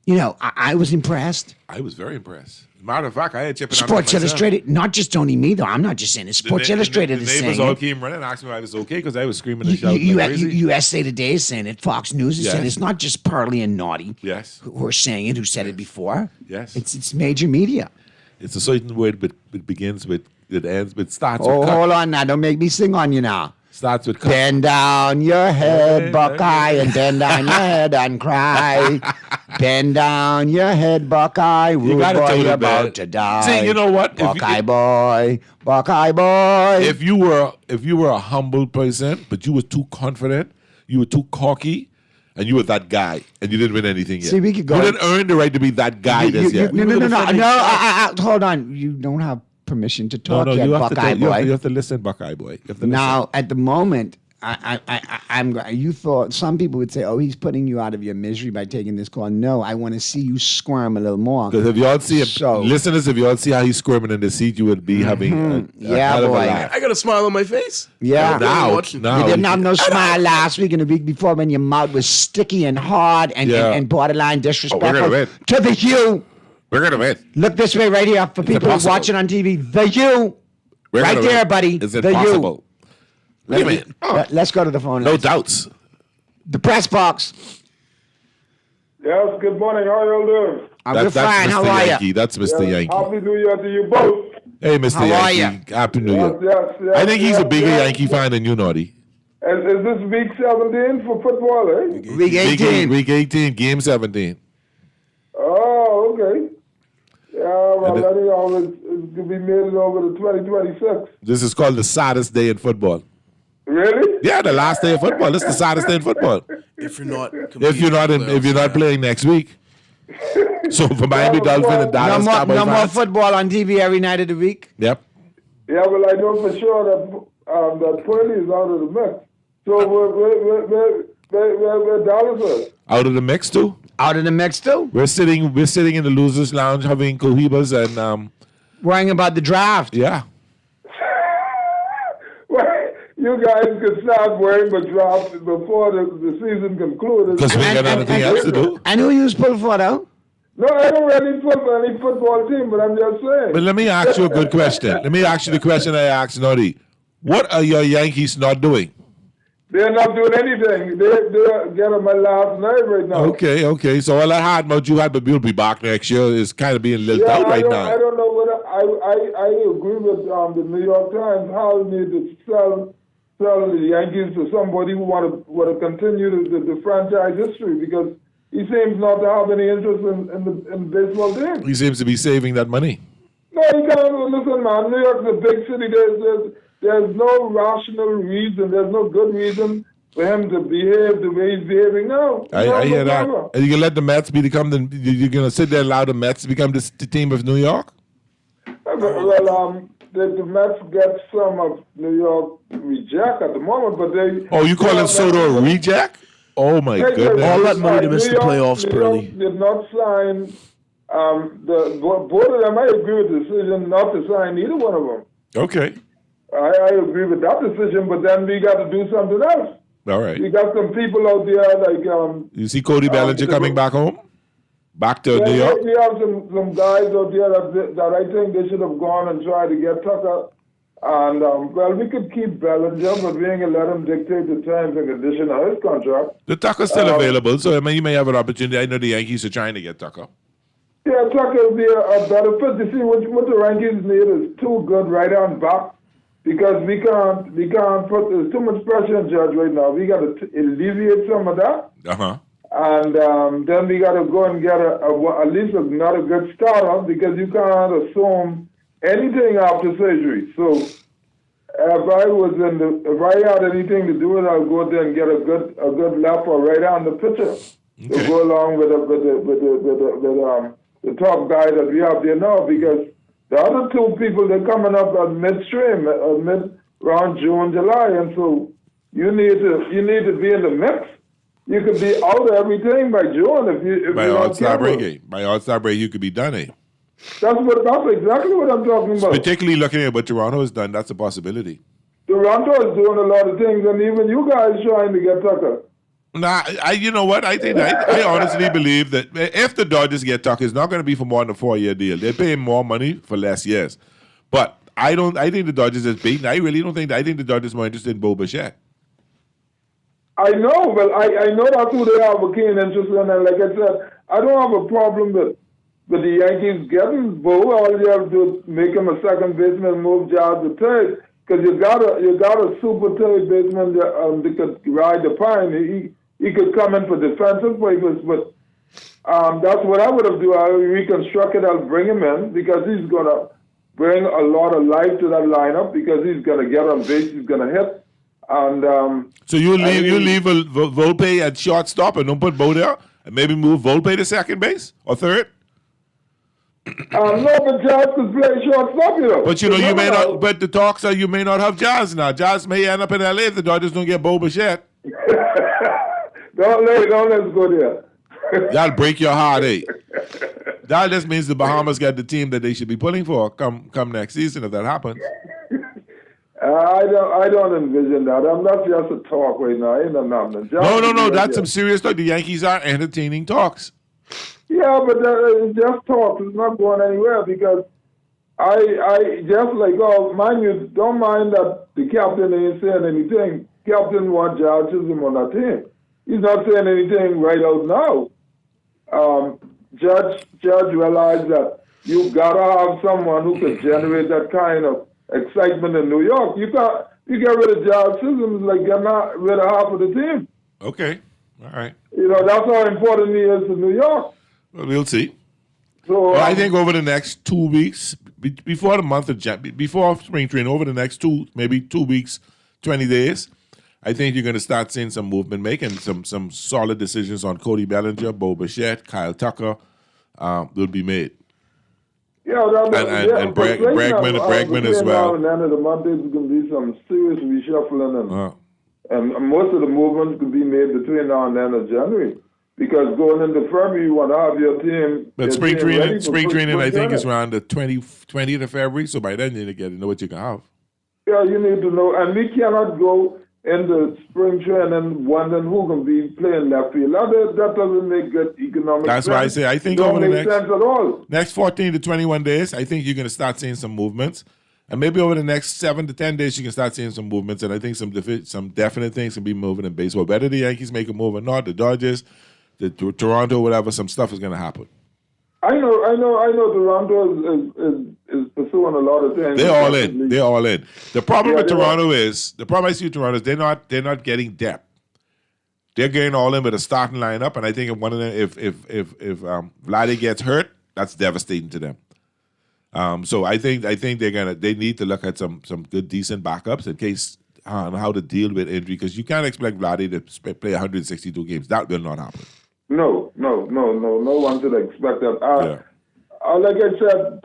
You know, I was impressed. I was very impressed. Matter of fact, I had chipping Sports Illustrated, not just only me though. I'm not just saying it. Sports Illustrated the is neighbors saying all it. came running and asked me if I was okay because I was screaming and shouting like crazy. USA Today is saying it. Fox News is saying it. Yes. It's not just Pearly and Naughty Yes. who are saying it, who said it before. Yes. It's major media. It's a certain word, but it begins with, it ends, but starts Oh, with cut. hold on now. Don't make me sing on you now. Starts with cut. Bend down your head, Buckeye, and bend down your head and cry. Bend down your head, Buckeye. Rude gotta boy, tell you're the about bad. to die. See, you know what? If you- Buckeye boy, Buckeye boy. If you were a humble person, but you were too confident, you were too cocky, and you were that guy, and you didn't win anything yet. See, we could go- You didn't earn the right to be that guy this yet. No. Hold on. You don't have permission to talk yet, you have Buckeye to, boy. you have to listen, Buckeye boy. You have to Now, at the moment, I'm. You thought some people would say, "Oh, he's putting you out of your misery by taking this call." No, I want to see you squirm a little more. Because if y'all see him, So- listeners, if y'all see how he's squirming in the seat, you would be having a Yeah, hell of a boy. laugh. I got a smile on my face. Yeah. Now, watching. now. You didn't have no smile last week and the week before when your mouth was sticky and hard and, Yeah. and borderline disrespectful gonna win. to the U. We're going to win. Look this way right here for people impossible. watching on TV. The U. We're Right gonna there, win. buddy. It's The impossible. What do you mean? Let's go to the phone. No lines. doubts. The press box. Yes, good morning. How are you doing? We're That's fine. Mr. How are Yankee. you? That's Mr. Yankee. Happy New Year to you both. Hey, Mr. How are Yankee. Happy New Yes, Year. yes, I think he's a bigger yes. Yankee fan than you, Naughty. And is this week 17 for football, eh? Week 18. Week 18, game 17. Oh, okay. Well, And let it always to be made it over to 2026. This is called the saddest day in football. Really? Yeah, the last day of football. This is the saddest day in football. If you're not If you're not playing next week. So for Miami Dolphins and No Dallas more, Cowboys no more fans- football on TV every night of the week. Yep. Yeah, well, I know for sure that Purdy is out of the mix. So where Dallas is? Out of the mix too. Out of the mix too. We're sitting in the losers lounge having cohibas and Worrying about the draft. yeah. Well, you guys could start worrying about drafts before the season concludes. Because we ain't got anything else to do. And who you was pulled for though? No, I don't really put for any football team, but I'm just saying. But let me ask you a good question. Let me ask you the question I asked Noddy. What are your Yankees not doing? They're not doing anything. They're getting on my last nerve right now. Okay. So all I had about you had, but we'll be back next year is kind of being lilt out right I now. don't know whether I agree with the New York Times. How need to sell the Yankees to somebody who want to continue the franchise history, because he seems not to have any interest in the baseball team. He seems to be saving that money. No, he can't. Listen, man. New York's a big city. There's no rational reason. There's no good reason for him to behave the way he's behaving now. I hear that. Problem. And you can let the Mets you're going to sit there and allow the Mets to become the team of New York? Well, the Mets get some of New York reject at the moment, but they. Oh, you calling Soto a reject? Oh, my goodness. All that money to miss the playoffs, New York Pearly. did not sign. Both of them, I agree with the decision not to sign either one of them. Okay. I agree with that decision, but then we got to do something else. All right. We got some people out there like. You see Cody Bellinger coming back home? Back to New York? We have some guys out there that I think they should have gone and tried to get Tucker. And, well, we could keep Bellinger, but we ain't going to let him dictate the terms and conditions of his contract. The Tucker's still available, so I mean, you may have an opportunity. I know the Yankees are trying to get Tucker. Yeah, Tucker will be a better fit. You see, what the Yankees need is two good right-hand back, because we can't put, there's too much pressure on Judge right now. We got to alleviate some of that. Uh-huh. And then we got to go and get at least another good starter, because you can't assume anything after surgery. So if I had anything to do with it, I'll go there and get a good left or right on the pitcher to go along with the top guy that we have there now, because the other two people, they're coming up at midstream, around June, July, and so you need to be in the mix. You could be out of everything by June if By you're not All-Star careful. break, eh? By All-Star break, you could be done, eh? That's exactly what I'm talking about. Particularly looking at what Toronto has done, that's a possibility. Toronto is doing a lot of things, and even you guys trying to get Tucker. Nah, you know what? I honestly believe that if the Dodgers get Tucker, it's not going to be for more than a 4-year deal. They're paying more money for less years. But I think the Dodgers is beaten. I think the Dodgers are more interested in Bo Bichette. I know, but I know that's who they have a keen interest in, and like I said, I don't have a problem with the Yankees getting Bo. All you have to do is make him a second baseman, move Jazz to third, because you got a super third baseman that could ride the pine. He could come in for defensive purposes, but that's what I would have done. I would reconstruct it. I'll bring him in, because he's gonna bring a lot of life to that lineup, because he's gonna get on base, he's gonna hit. And so you leave Volpe at shortstop and don't put Bo there, and maybe move Volpe to second base or third. No, but Jazz could play shortstop, you know. But you may not. But the talks are you may not have Jazz now. Jazz may end up in LA if the Dodgers don't get Bo Bichette. Don't let's go there. That'll break your heart, eh? That just means the Bahamas got the team that they should be pulling for come next season if that happens. I don't envision that. I'm not just a talk right now. Ain't nothing. No. That's some serious talk. The Yankees are entertaining talks. Yeah, but it's just talk. It's not going anywhere, because I just like, mind you, don't mind that the captain ain't saying anything. Captain wants Judge Chisholm on that team. He's not saying anything right out now. Judge realized that you gotta have someone who can generate that kind of excitement in New York. You get rid of Judge Chisholm, it's like getting rid of half of the team. Okay, all right. You know, that's how important he is to New York. Well, we'll see. So Well, I think over the next 2 weeks, before the month of before spring training, over the next maybe 2 weeks, 20 days, I think you're going to start seeing some movement, making some solid decisions on Cody Bellinger, Bo Bichette, Kyle Tucker will be made. yeah, And Bregman as well. And then of the month there's going to be some serious reshuffling, and most of the movements could be made between now and the end of January. Because going into February, you want to have your team. But spring training, I think, is around the 20th of February. So by then, you need to know what you can have. Yeah, you need to know. And we cannot go into spring training wondering who can be playing left field. That doesn't make good economic sense. That's why I say I think Don't over the make sense at all. next 14 to 21 days, I think you're going to start seeing some movements. And maybe over the next 7 to 10 days, you can start seeing some movements. And I think some definite things can be moving in baseball. Whether the Yankees make a move or not, the Dodgers, the Toronto, whatever, some stuff is going to happen. I know. Toronto is pursuing a lot of things. They're all in. The problem with Toronto are. the problem I see with Toronto is they're not getting depth. They're getting all in with a starting lineup, and I think if one of them, if Vladdy gets hurt, that's devastating to them. So I think they need to look at some good decent backups in case on how to deal with injury, because you can't expect Vladdy to play 162 games. That will not happen. No one should expect that. Like I said,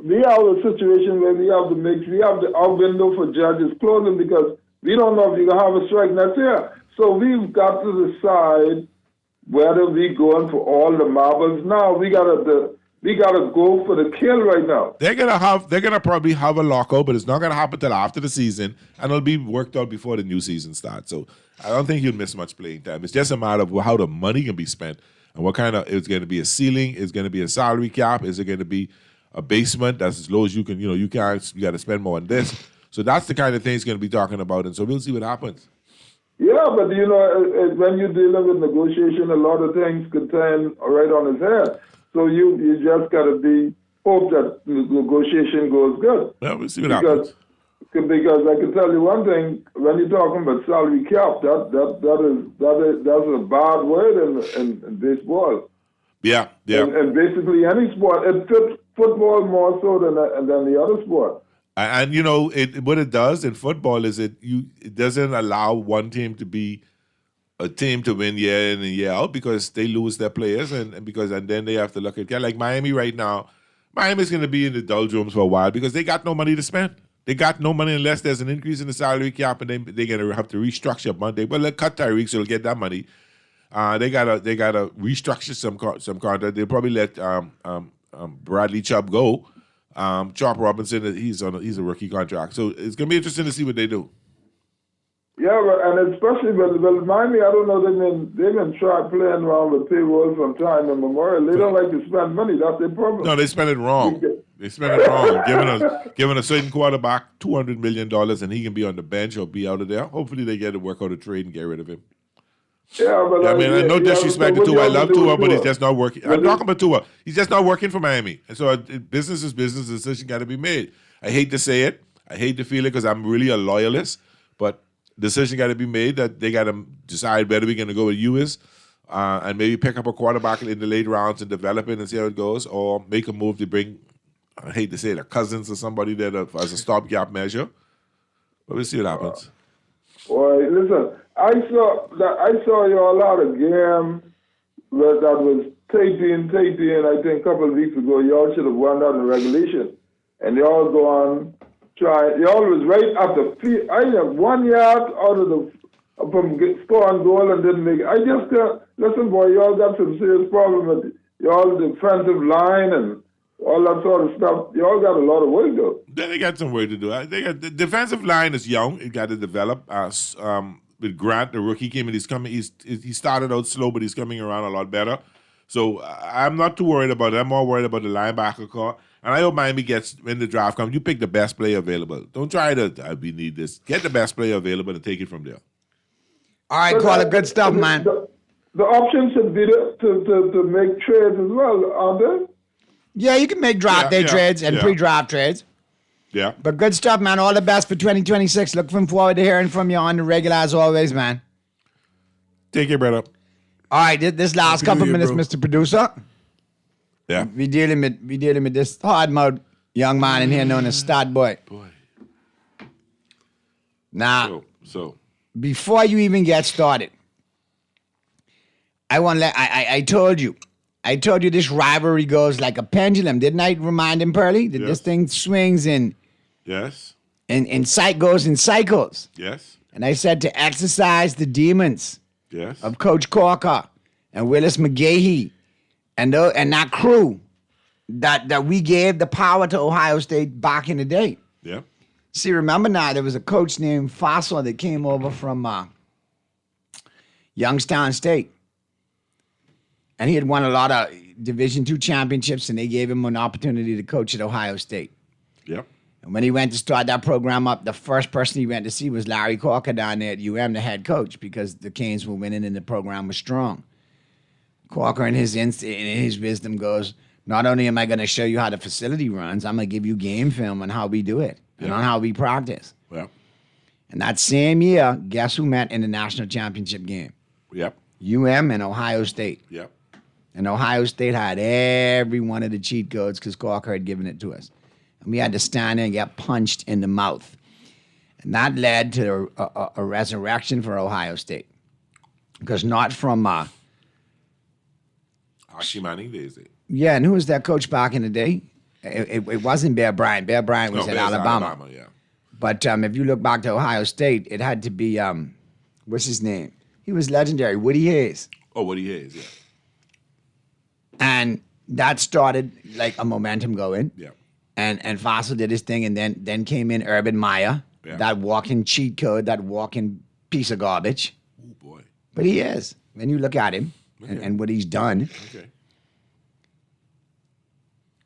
we have a situation where we have our window for judges closing because we don't know if you're gonna have a strike next year. So we've got to decide whether we going for all the marbles now. We gotta go for the kill right now. They're gonna probably have a lockout, but it's not gonna happen till after the season, and it'll be worked out before the new season starts. So I don't think you'll miss much playing time. It's just a matter of how the money can be spent and what kind of. It's going to be a ceiling. It's going to be a salary cap. Is it going to be a basement that's as low as you can? You got to spend more on this. So that's the kind of thing he's going to be talking about, and so we'll see what happens. Yeah, but when you're dealing with negotiation, a lot of things could turn right on his head. So you just got to hope that the negotiation goes good. Well, we'll see what happens. Because I can tell you one thing: when you're talking about salary cap, that's a bad word in baseball. Yeah. And basically any sport, it fits football more so than the other sport. And what it does in football is it doesn't allow one team to be a team to win year in and year out because they lose their players and then they have to look at like Miami right now. Miami's going to be in the doldrums for a while because they got no money to spend. They got no money unless there's an increase in the salary cap, and they're going to have to restructure Monday. But let's cut Tyreek so they'll get that money. They gotta restructure some contract. They'll probably let Bradley Chubb go. Chop Robinson, he's a rookie contract, so it's going to be interesting to see what they do. Yeah, and especially with Miami, I don't know, they've been trying playing around with payroll from time immemorial. They don't like to spend money. That's their problem. No, they spend it wrong. They spend it wrong. Giving a certain quarterback $200 million and he can be on the bench or be out of there. Hopefully they get to work out a trade and get rid of him. Yeah, but no disrespect to Tua. I love Tua, but he's just not working. I'm talking about Tua. He's just not working for Miami. And so business is business. The decision got to be made. I hate to say it. I hate to feel it because I'm really a loyalist. But decision got to be made that they got to decide whether we're going to go with Ewers and maybe pick up a quarterback in the late rounds and develop it and see how it goes, or make a move to bring, I hate to say it, a Cousins or somebody there as a stopgap measure. But we'll see what happens. Boy, listen, I saw y'all out of game that was taking. I think a couple of weeks ago, y'all should have won out in regulation, and y'all go on try. Y'all was right at the field. I have 1 yard out of from scoring goal and didn't make it. I just listen, boy, y'all got some serious problem with y'all defensive line and all that sort of stuff. Y'all got a lot of work though. They got some work to do. The defensive line is young. It got to develop. With Grant, the rookie came in. He started out slow, but he's coming around a lot better. So I'm not too worried about it. I'm more worried about the linebacker core. And I hope Miami gets, when the draft comes, you pick the best player available. Don't try to, we need this. Get the best player available and take it from there. All right, Carla, good stuff, man. The option should be to make trades as well, aren't they? Yeah, you can make draft day trades and pre-draft trades. Yeah. But good stuff, man. All the best for 2026. Looking forward to hearing from you on the regular as always, man. Take care, brother. All right, this last couple minutes, Mr. Producer. Yeah. We dealing with this hard mode young man in here known as Stat Boy. Boy. Now, So. before you even get started, I told you this rivalry goes like a pendulum. Didn't I remind him, Pearly, that Yes. this thing swings in Yes. goes in cycles. Yes. And I said to exercise the demons Yes. of Coach Corker and Willis McGahee and that crew that we gave the power to Ohio State back in the day. Yeah. See, remember now, there was a coach named Fossil that came over from Youngstown State. And he had won a lot of Division II championships, and they gave him an opportunity to coach at Ohio State. Yep. And when he went to start that program up, the first person he went to see was Larry Corker down there at UM, the head coach, because the Canes were winning and the program was strong. Corker, in his wisdom, goes, not only am I going to show you how the facility runs, I'm going to give you game film on how we do it and on how we practice. Yep. And that same year, guess who met in the national championship game? Yep. UM and Ohio State. Yep. And Ohio State had every one of the cheat codes because Corker had given it to us. And we had to stand there and get punched in the mouth. And that led to a resurrection for Ohio State. Because not from, Archie Manning days. yeah, and who was that coach back in the day? It wasn't Bear Bryant. Bear Bryant was at Bears, Alabama. Yeah. But if you look back to Ohio State, it had to be, what's his name? He was legendary, Woody Hayes. Oh, what he is. Yeah. And that started like a momentum going. Yeah. And Fossil did his thing, and then came in Urban Meyer, Yeah. that walking cheat code, that walking piece of garbage. Oh boy. But he is. When you look at him and what he's done, Okay.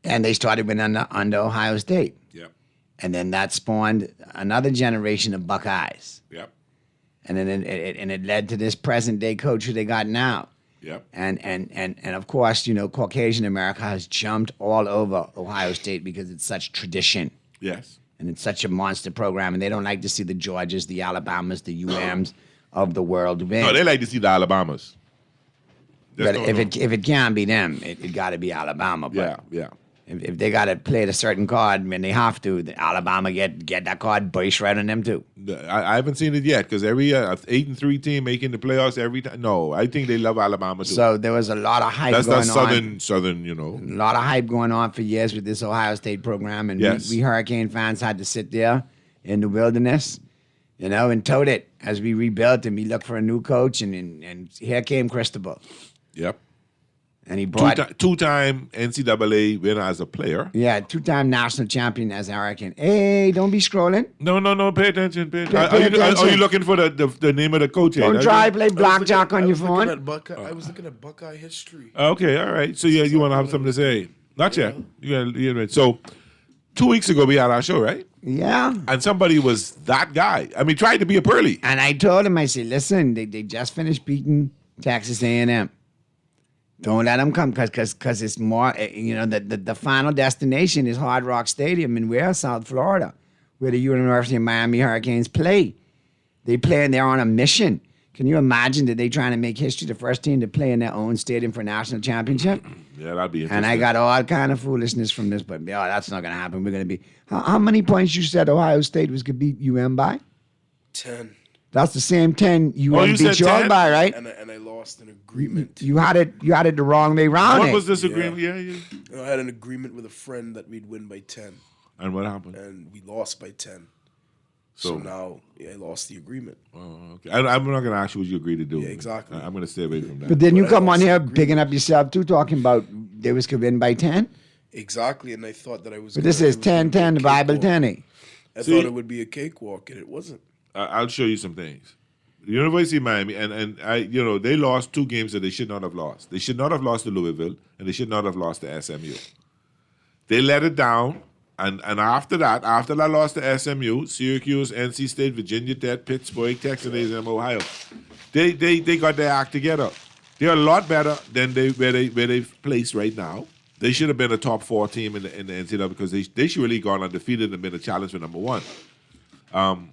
and they started with under Ohio State. Yep. And then that spawned another generation of Buckeyes. Yep. And then it led to this present day coach who they got now. Yep. And of course, you know, Caucasian America has jumped all over Ohio State because it's such tradition Yes. and it's such a monster program, and they don't like to see the Georgias, the Alabamas, the UMs of the world win. No, they like to see the Alabamas. but Just if don't know. it can't be them, it got to be Alabama. But Yeah. Yeah. if they got to play a certain card when they have to, the Alabama get that card based right on them too. I haven't seen it yet because every 8-3 team making the playoffs every time. No, I think they love Alabama too. So there was a lot of hype That's going that on. southern, you know. A lot of hype going on for years with this Ohio State program, and Yes. we Hurricane fans had to sit there in the wilderness, you know, and tote it as we rebuilt and we looked for a new coach, and here came Cristobal, Yep. and he brought Two-time NCAA winner as a player. two-time national champion as Hurricane. Hey, don't be scrolling. No. Pay attention. Pay Are you attention. looking for the name of the coach? Don't here? try play blackjack on your I phone. was looking at Buckeye history. Okay, all right. So you want to have something to say? Not yet. You got So 2 weeks ago we had our show, right? Yeah. And somebody was that guy. I mean, tried to be a Pearly. And I told him, I said, listen, they just finished beating Texas A&M. Don't let them come because it's more, you know, the final destination is Hard Rock Stadium in South Florida, where the University of Miami Hurricanes play. They play and they're on a mission. Can you imagine that they trying to make history, the first team to play in their own stadium for a national championship? Yeah, that'd be interesting. And I got all kind of foolishness from this, but that's not going to happen. We're going to be, how many points you said Ohio State was going to beat UM by? 10. That's the same 10 UM you beat said y'all 10? by, right? And I lost an agreement. You had it the wrong way round. What was this agreement? Yeah. I had an agreement with a friend that we'd win by 10, And what happened? and we lost by 10. So now I lost the agreement. Oh, okay. I'm not going to ask you what you agreed to do. Yeah, exactly. I'm going to stay away from that. But then you But I come on lost here the agreement. bigging up yourself too, talking about they was going to win by 10. Exactly, and I thought that I was. But this gonna- is it was gonna be a 10-10, the Bible cakewalk. 10. I See? thought it would be a cakewalk, and it wasn't. I'll show you some things. The University of Miami, and I, you know, they lost 2 games that they should not have lost. They should not have lost to Louisville, and they should not have lost to SMU. They let it down, and after that loss to SMU, Syracuse, NC State, Virginia Tech, Pittsburgh, Texas A&M, Ohio, they got their act together. They're a lot better than where they've placed right now. They should have been a top 4 team in the NCAA because they should really gone undefeated and been a challenge for number 1.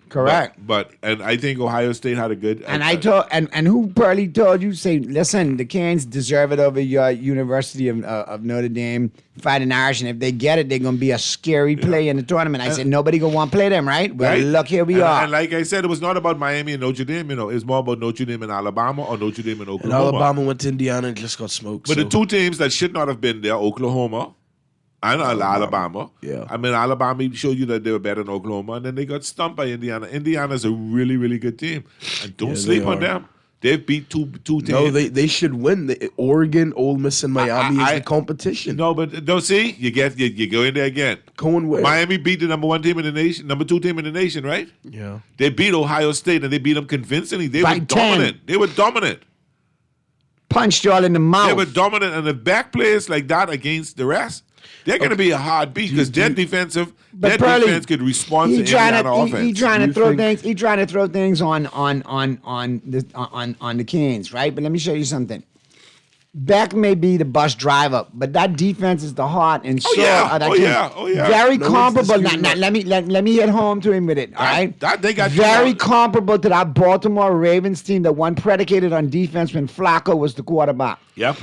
Correct. But I think Ohio State had a good. And I told and who Pearly told you, say, listen, the Canes deserve it over your University of Notre Dame Fighting Irish, and if they get it, they're gonna be a scary play in the tournament. I said nobody gonna want to play them, right? Well, Right? look, here we are. And like I said, it was not about Miami and Notre Dame. It's more about Notre Dame and Alabama or Notre Dame and And Oklahoma. Alabama went to Indiana and just got smoked. But so. the two teams that should not have been there, Oklahoma and Alabama. Yeah. I mean, Alabama showed you that they were better than Oklahoma, and then they got stumped by Indiana. Indiana's a really, really good team. And don't Yeah, sleep they on are. them. They've beat two teams. No, they should win. Oregon, Ole Miss, and Miami is the competition. No, but don't see, you go in there again. Going where? Miami beat the number 1 team in the nation, number 2 team in the nation, right? Yeah. They beat Ohio State, and they beat them convincingly. They By were 10. dominant. They were dominant. Punched y'all in the mouth. They were dominant, and the back players like that against the rest, they're going to be a hard beat because their defense could respond to Indiana offense. He trying to throw things. He trying to throw things on the Canes, right? But let me show you something. Beck may be the bus driver, but that defense is the heart and soul yeah. of that Oh, team. yeah. Oh, yeah. Very No one's comparable. disputing Now, that. let me hit home to him with it. All right. They got very you. comparable to that Baltimore Ravens team that won predicated on defense when Flacco was the quarterback. Yep.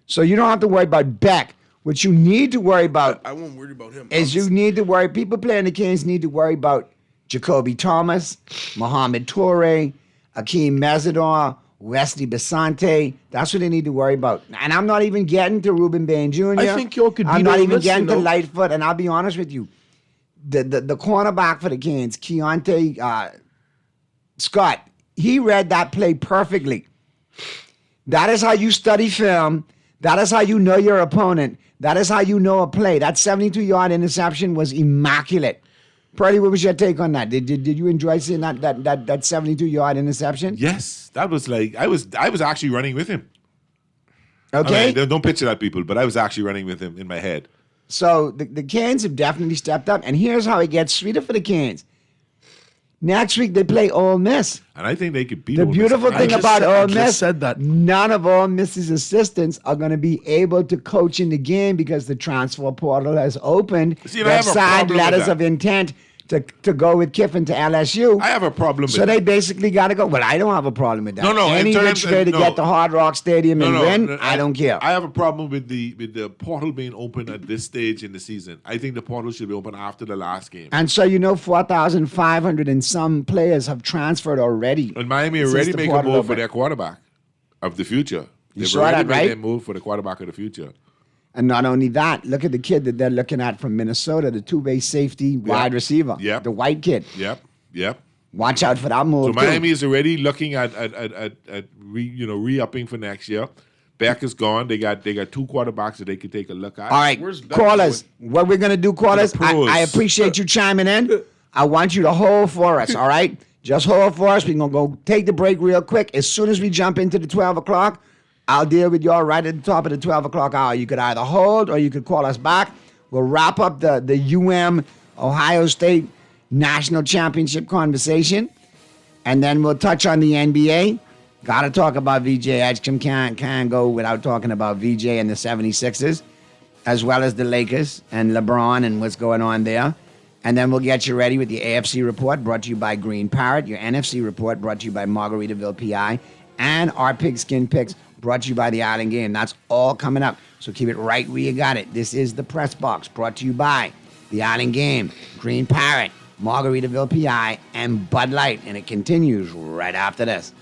So you don't have to worry about Beck. What you need to worry about I won't worry about him. is you need to worry. People playing the Kings need to worry about Jacoby Thomas, Mohamed Toure, Akeem Mesidor, Wesley Basante. That's what they need to worry about. And I'm not even getting to Ruben Bain Jr. I think y'all could I'm beat not Ole even Miss, getting you know. to Lightfoot. And I'll be honest with you, the cornerback for the Kings, Keontae Scott, he read that play perfectly. That is how you study film. That is how you know your opponent. That is how you know a play. That 72-yard interception was immaculate. Purdy, what was your take on that? Did you enjoy seeing that 72-yard interception? Yes, that was like I was actually running with him. Okay. I mean, don't picture that, people, but I was actually running with him in my head. So the Canes have definitely stepped up, and here's how it gets sweeter for the Canes. Next week they play Ole Miss. And I think they could beat The Ole Miss. beautiful thing about Ole just Miss, said that. none of Ole Miss's assistants are going to be able to coach in the game because the transfer portal has opened. See, and I They've have a signed problem with letters that. of intent to go with Kiffin to LSU. I have a problem with So they that. basically got to go. Well, I don't have a problem with that. No, in Any terms which way to of- get to Hard Rock Stadium and win, I don't care. I have a problem with the portal being open at this stage in the season. I think the portal should be open after the last game. And so 4,500 and some players have transferred already. And Miami since already the make a portal move for opened. their quarterback of the future. They've saw already that, made right? their move for the quarterback of the future. And not only that, look at the kid that they're looking at from Minnesota, the two-way safety wide receiver, Yep. the white kid. Yep. Watch out for that move. So too. Miami is already looking at re-upping for next year. Beck is gone. They got 2 quarterbacks that they could take a look at. All right, Where's Beck callers. What we're gonna do, callers? pros. I appreciate you chiming in. I want you to hold for us. All right, just hold for us. We're gonna go take the break real quick. As soon as we jump into the 12 o'clock, I'll deal with y'all right at the top of the 12 o'clock hour. You could either hold or you could call us back. We'll wrap up the Ohio State National Championship conversation, and then we'll touch on the NBA. Got to talk about VJ Edgecombe. Can't go without talking about VJ and the 76ers, as well as the Lakers and LeBron and what's going on there. And then we'll get you ready with the AFC report brought to you by Green Parrot, your NFC report brought to you by Margaritaville PI, and our Pigskin Picks brought to you by the Island Game. That's all coming up. So keep it right where you got it. This is the Press Box brought to you by the Island Game, Green Parrot, Margaritaville PI, and Bud Light. And it continues right after this.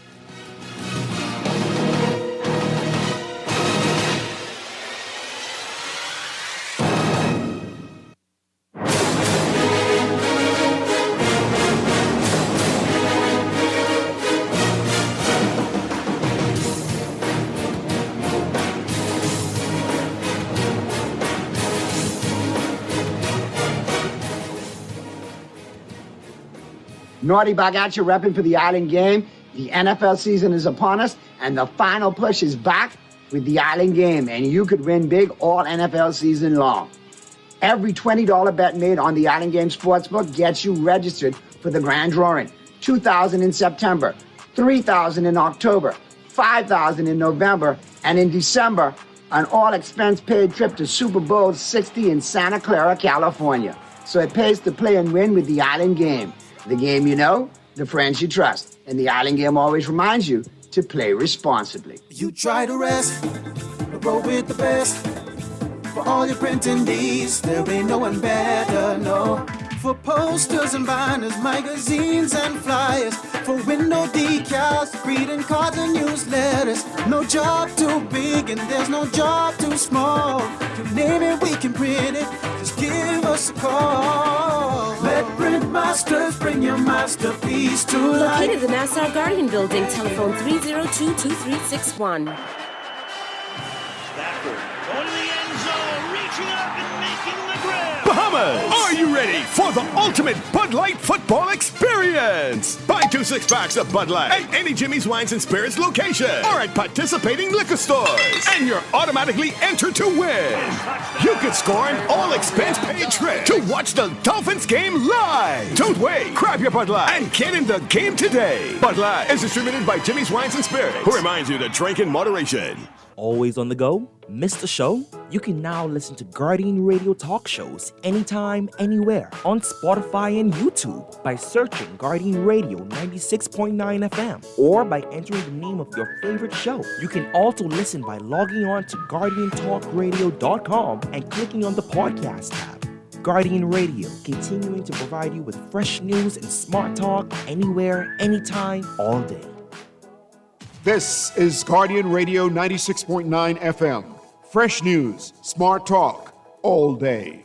Naughty Bagaccia repping for the Island Game. The NFL season is upon us, and the final push is back with the Island Game, and you could win big all NFL season long. Every $20 bet made on the Island Game Sportsbook gets you registered for the grand drawing. $2,000 in September, $3,000 in October, $5,000 in November, and in December, an all-expense-paid trip to Super Bowl 60 in Santa Clara, California. So it pays to play and win with the Island Game. The game you know, the friends you trust. And the Island Game always reminds you to play responsibly. You try to rest, roll with the best. For all your printing needs, there ain't no one better, no. For posters and banners, magazines and flyers. For window decals, greeting cards and newsletters. No job too big and there's no job too small. You name it, we can print it. Just give us a call. Let Print Masters bring your masterpiece to life. Located in the Nassau Guardian Building, telephone 302-2361. Stafford going to the end zone, reaching up and making the grab. Bahamas, are you ready for the ultimate Bud Light football experience? Buy 2 6-packs of Bud Light at any Jimmy's Wines and Spirits location or at participating liquor stores, and you're automatically entered to win. You could score an all-expense-paid trip to watch the Dolphins game live. Don't wait. Grab your Bud Light and get in the game today. Bud Light is distributed by Jimmy's Wines and Spirits, who reminds you to drink in moderation. Always on the go? Missed the show? You can now listen to Guardian Radio talk shows anytime, anywhere on Spotify and YouTube by searching Guardian Radio 96.9 FM or by entering the name of your favorite show. You can also listen by logging on to GuardianTalkRadio.com and clicking on the podcast tab. Guardian Radio, continuing to provide you with fresh news and smart talk anywhere, anytime, all day. This is Guardian Radio 96.9 FM. Fresh news, smart talk, all day.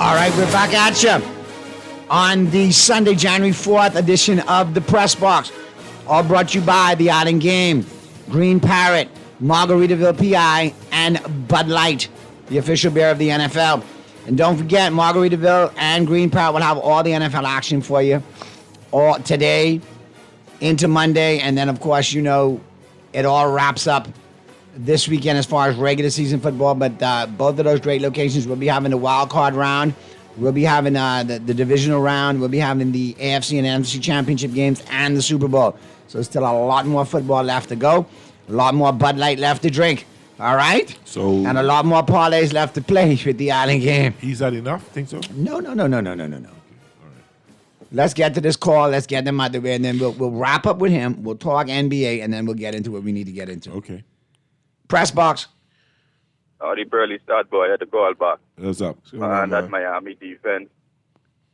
All right, we're back at you on the Sunday, January 4th edition of the Press Box. All brought to you by the Island Game, Green Parrot, Margaritaville PI, and Bud Light, the official beer of the NFL. And don't forget, Margaritaville and Green Parrot will have all the NFL action for you all today into Monday. And then, of course, you know, it all wraps up this weekend as far as regular season football, but both of those great locations will be having the wild card round. We'll be having the divisional round. We'll be having the AFC and NFC championship games and the Super Bowl. So still a lot more football left to go. A lot more Bud Light left to drink. All right? And a lot more parlays left to play with the Island Game. Is that enough? Think so? No. Let's get to this call. Let's get them out the way, and then we'll wrap up with him. We'll talk NBA, and then we'll get into what we need to get into. Okay. Press Box. Oh, the Burley start boy had to call back. What's up? Man, that Miami defense,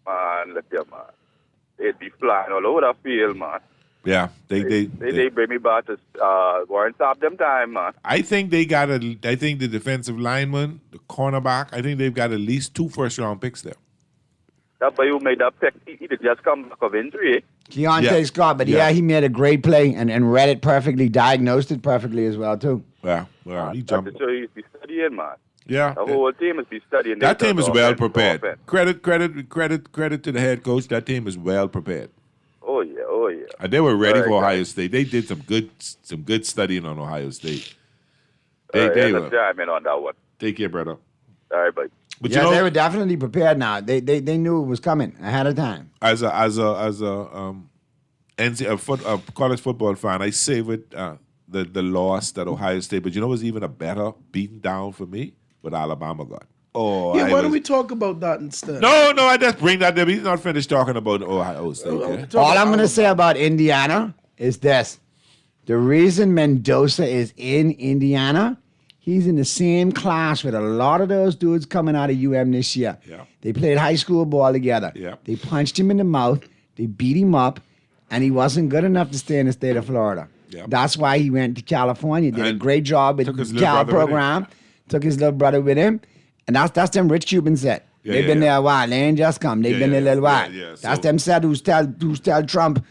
man, look there, man. They'd be flying all over the field, man. Yeah, They bring me back to Warren stop them time, man. I think they got I think the defensive lineman, the cornerback, I think they've got at least 2 first-round picks there. That boy who made that pick, he did just come back of injury. Keontae Scott, but he made a great play and read it perfectly, diagnosed it perfectly as well, too. Yeah, he jumped. So he's be studying, man. Yeah. The whole team is be studying. That team is well prepared. Credit to the head coach. That team is well prepared. Oh yeah. And they were ready for Ohio State. They did some good studying on Ohio State. They were. I'm in on that one. Take care, brother. All right, bye. But yeah, they were definitely prepared now. They knew it was coming ahead of time. As a college football fan, I savored the loss that Ohio State. But you know what's even a better beaten down for me? What Alabama got. Oh, yeah. Why don't we talk about that instead? No, I just bring that there. He's not finished talking about Ohio State. Okay? All I'm going to say about Indiana is this. The reason Mendoza is in Indiana, he's in the same class with a lot of those dudes coming out of UM this year. Yeah. They played high school ball together. Yeah. They punched him in the mouth. They beat him up. And he wasn't good enough to stay in the state of Florida. Yep. That's why he went to California. Did a And great job with took his the little Cal brother with him. program. Took his little brother with him. And that's them rich Cubans set. Yeah, They've yeah, been yeah. there a while. They ain't just come. They've Yeah, been yeah, there a little yeah, while. yeah. That's So- them said who's tell Trump,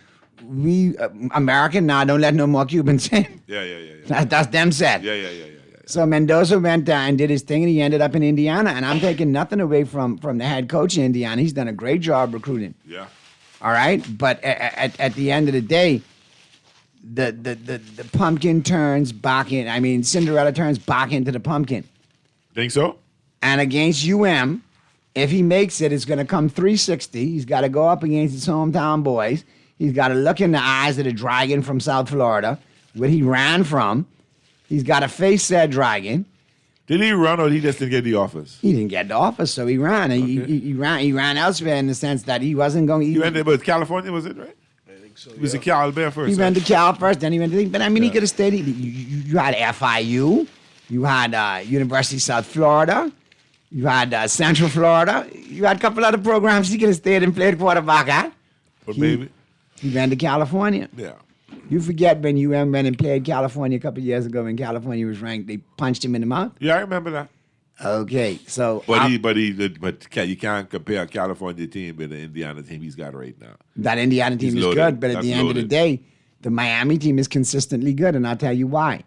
we American now don't let no more Cubans in. Yeah. That's them said. Yeah. So Mendoza went and did his thing, and he ended up in Indiana. And I'm taking nothing away from the head coach in Indiana. He's done a great job recruiting. Yeah. All right, but at the end of the day, the pumpkin turns back in. I mean, Cinderella turns back into the pumpkin. Think so? And against UM, if he makes it, it's going to come 360. He's got to go up against his hometown boys. He's got to look in the eyes of the dragon from South Florida, where he ran from. He's got to face said dragon. Did he run or he just didn't get the office? He didn't get the office, so he ran. And he ran elsewhere in the sense that he wasn't going. He went there, but California was it, right? I think so. He was a Cal there first. He right? went to Cal first, then he went to. But I mean, he could have stayed. You had FIU, you had University of South Florida, you had Central Florida, you had a couple other programs he could have stayed and played quarterback at. But maybe. He went to California. Yeah. You forget when UM went and played California a couple of years ago when California was ranked, they punched him in the mouth. Yeah, I remember that. Okay, so But you can't compare a California team with the Indiana team he's got right now. that Indiana team He's is loaded. good, but at That's the end of the loaded. day, the Miami team is consistently good, and I'll tell you why.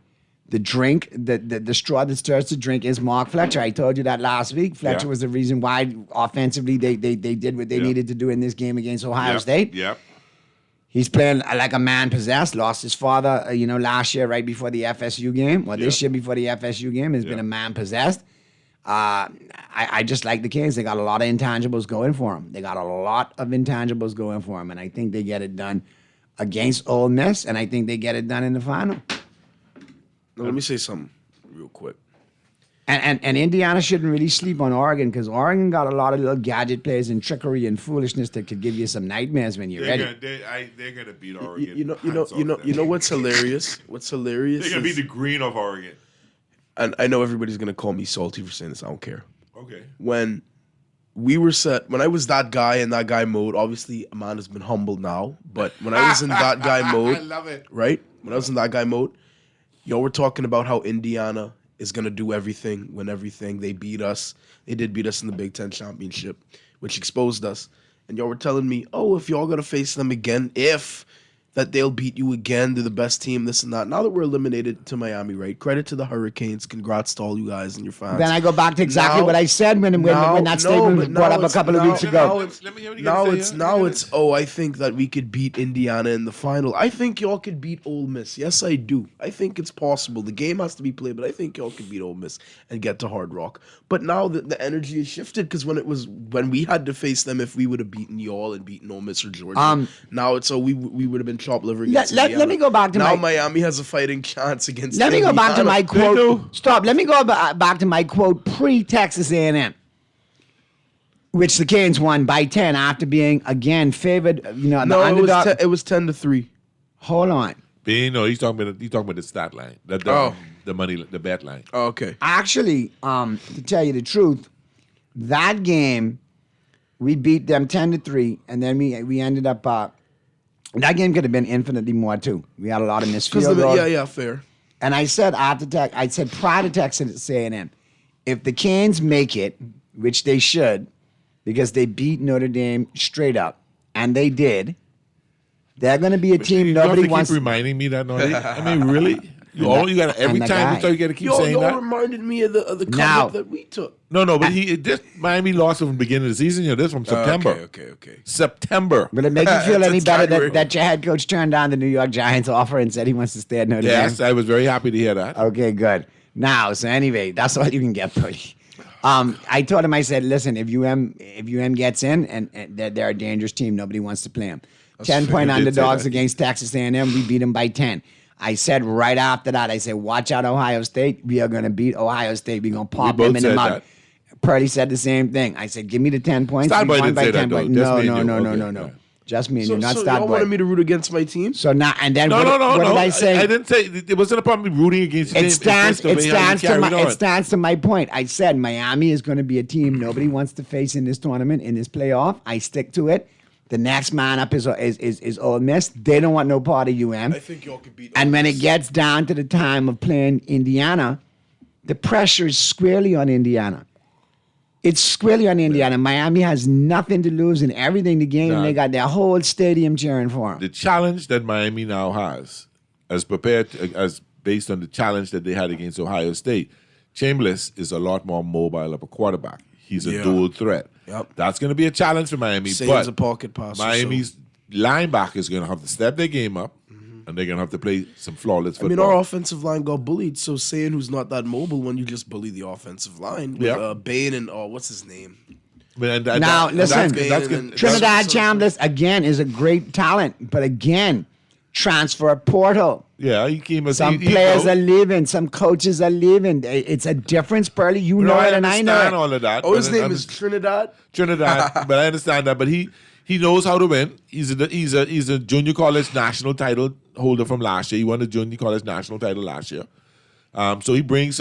The drink, the straw that stirs the drink is Mark Fletcher. I told you that last week. Fletcher Yeah. was the reason why offensively they did what they Yeah. needed to do in this game against Ohio Yep. State. Yep. He's playing like a man possessed. Lost his father, last year right before the FSU game, or this year before the FSU game. Has been a man possessed. I just like the Canes. They got a lot of intangibles going for them. And I think they get it done against Ole Miss, and I think they get it done in the final. Now, let me say something real quick. And Indiana shouldn't really sleep on Oregon, because Oregon got a lot of little gadget plays and trickery and foolishness that could give you some nightmares when you're ready. They're gonna beat Oregon. You know what's hilarious? What's hilarious? They're gonna is- beat the green of Oregon. And I know everybody's gonna call me salty for saying this. I don't care. Okay. When I was that guy in that guy mode, obviously a man has been humbled now. But when I was in that guy mode, I love it. right? When I was in that guy mode, y'all were talking about how Indiana is gonna do everything, win everything. They beat us. They did beat us in the Big Ten championship, which exposed us. And y'all were telling me, oh, if y'all gotta face them again, that they'll beat you again, they're the best team, this and that. Now that we're eliminated to Miami, right? Credit to the Hurricanes. Congrats to all you guys and your fans. Then I go back to exactly what I said when that statement was brought up a couple of weeks ago. Now it's I think that we could beat Indiana in the final. I think y'all could beat Ole Miss. Yes, I do. I think it's possible. The game has to be played, but I think y'all could beat Ole Miss and get to Hard Rock. But now the energy has shifted, because when we had to face them, if we would have beaten y'all and beaten Ole Miss or Georgia, now it's we would have been chopped liver against Indiana. Let me go back to now Miami has a fighting chance against Let me go back to my Indiana. quote. Stop. Let me go back to my quote pre-Texas A&M, which the Canes won by 10 after being again favored. The underdog. It was 10-3. Hold on. He's talking about the stat line, the money, the bet line. Oh, okay. Actually, to tell you the truth, that game we beat them 10-3, and then we ended up. That game could have been infinitely more too. We had a lot of missed field goals. Yeah, fair. And I said prior to Texas A&M, if the Canes make it, which they should, because they beat Notre Dame straight up, and they did, they're going to be a team nobody wants. Keep reminding me that, Naughty. I mean, really? You got every time you talk, you got to keep saying y'all that. reminded me of the comeback that we took. No, but this Miami lost from the beginning of the season. This from September. Okay. September. Will it make you feel any better tirade. that your head coach turned down the New York Giants offer and said he wants to stay at Notre Dame? Yes, I was very happy to hear that. Okay, good. Now, so anyway, that's all you can get, buddy. I told him, I said, listen, if UM gets in, and they're a dangerous team, nobody wants to play them. 10-point underdogs against Texas A&M, we beat them by 10. I said right after that, I said, watch out, Ohio State. We are going to beat Ohio State. We're going to pop them in the mouth. Purdy said the same thing. I said, give me the 10 points. Starboy won didn't by say 10 that, points. though. No. Just me and you, not so y'all Starboy. wanted me to root against my team? So now, and then No. what did I say? I didn't say it wasn't a problem rooting against the It team. stands It stands to my point. I said Miami is going to be a team nobody wants to face in this tournament, in this playoff. I stick to it. The next man up is Ole Miss. They don't want no part of UM. I think y'all could beat. And Ole when Miss. it gets down to the time of playing Indiana, the pressure is squarely on Indiana. It's squarely on Indiana. Miami has nothing to lose and everything to gain, and they got their whole stadium cheering for them. The challenge that Miami now has, as based on the challenge that they had against Ohio State, Chambliss is a lot more mobile of a quarterback. He's a dual threat. Yep. That's going to be a challenge for Miami. Same but as a pocket passer. Miami's linebackers going to have to step their game up, and they're going to have to play some flawless football. I mean, our offensive line got bullied. So saying who's not that mobile when you just bully the offensive line with Bain and what's his name? But Now, listen, that's good. Trinidad Chambliss, again, is a great talent, but again, transfer portal. Yeah, he came as Some players are leaving, some coaches are leaving. It's a difference, Pearly. You know it, and I know it. all of that. Oh, his but name is Trinidad. Trinidad, but I understand that. But he knows how to win. He's a junior college national title holder from last year. He won the junior college national title last year. So he brings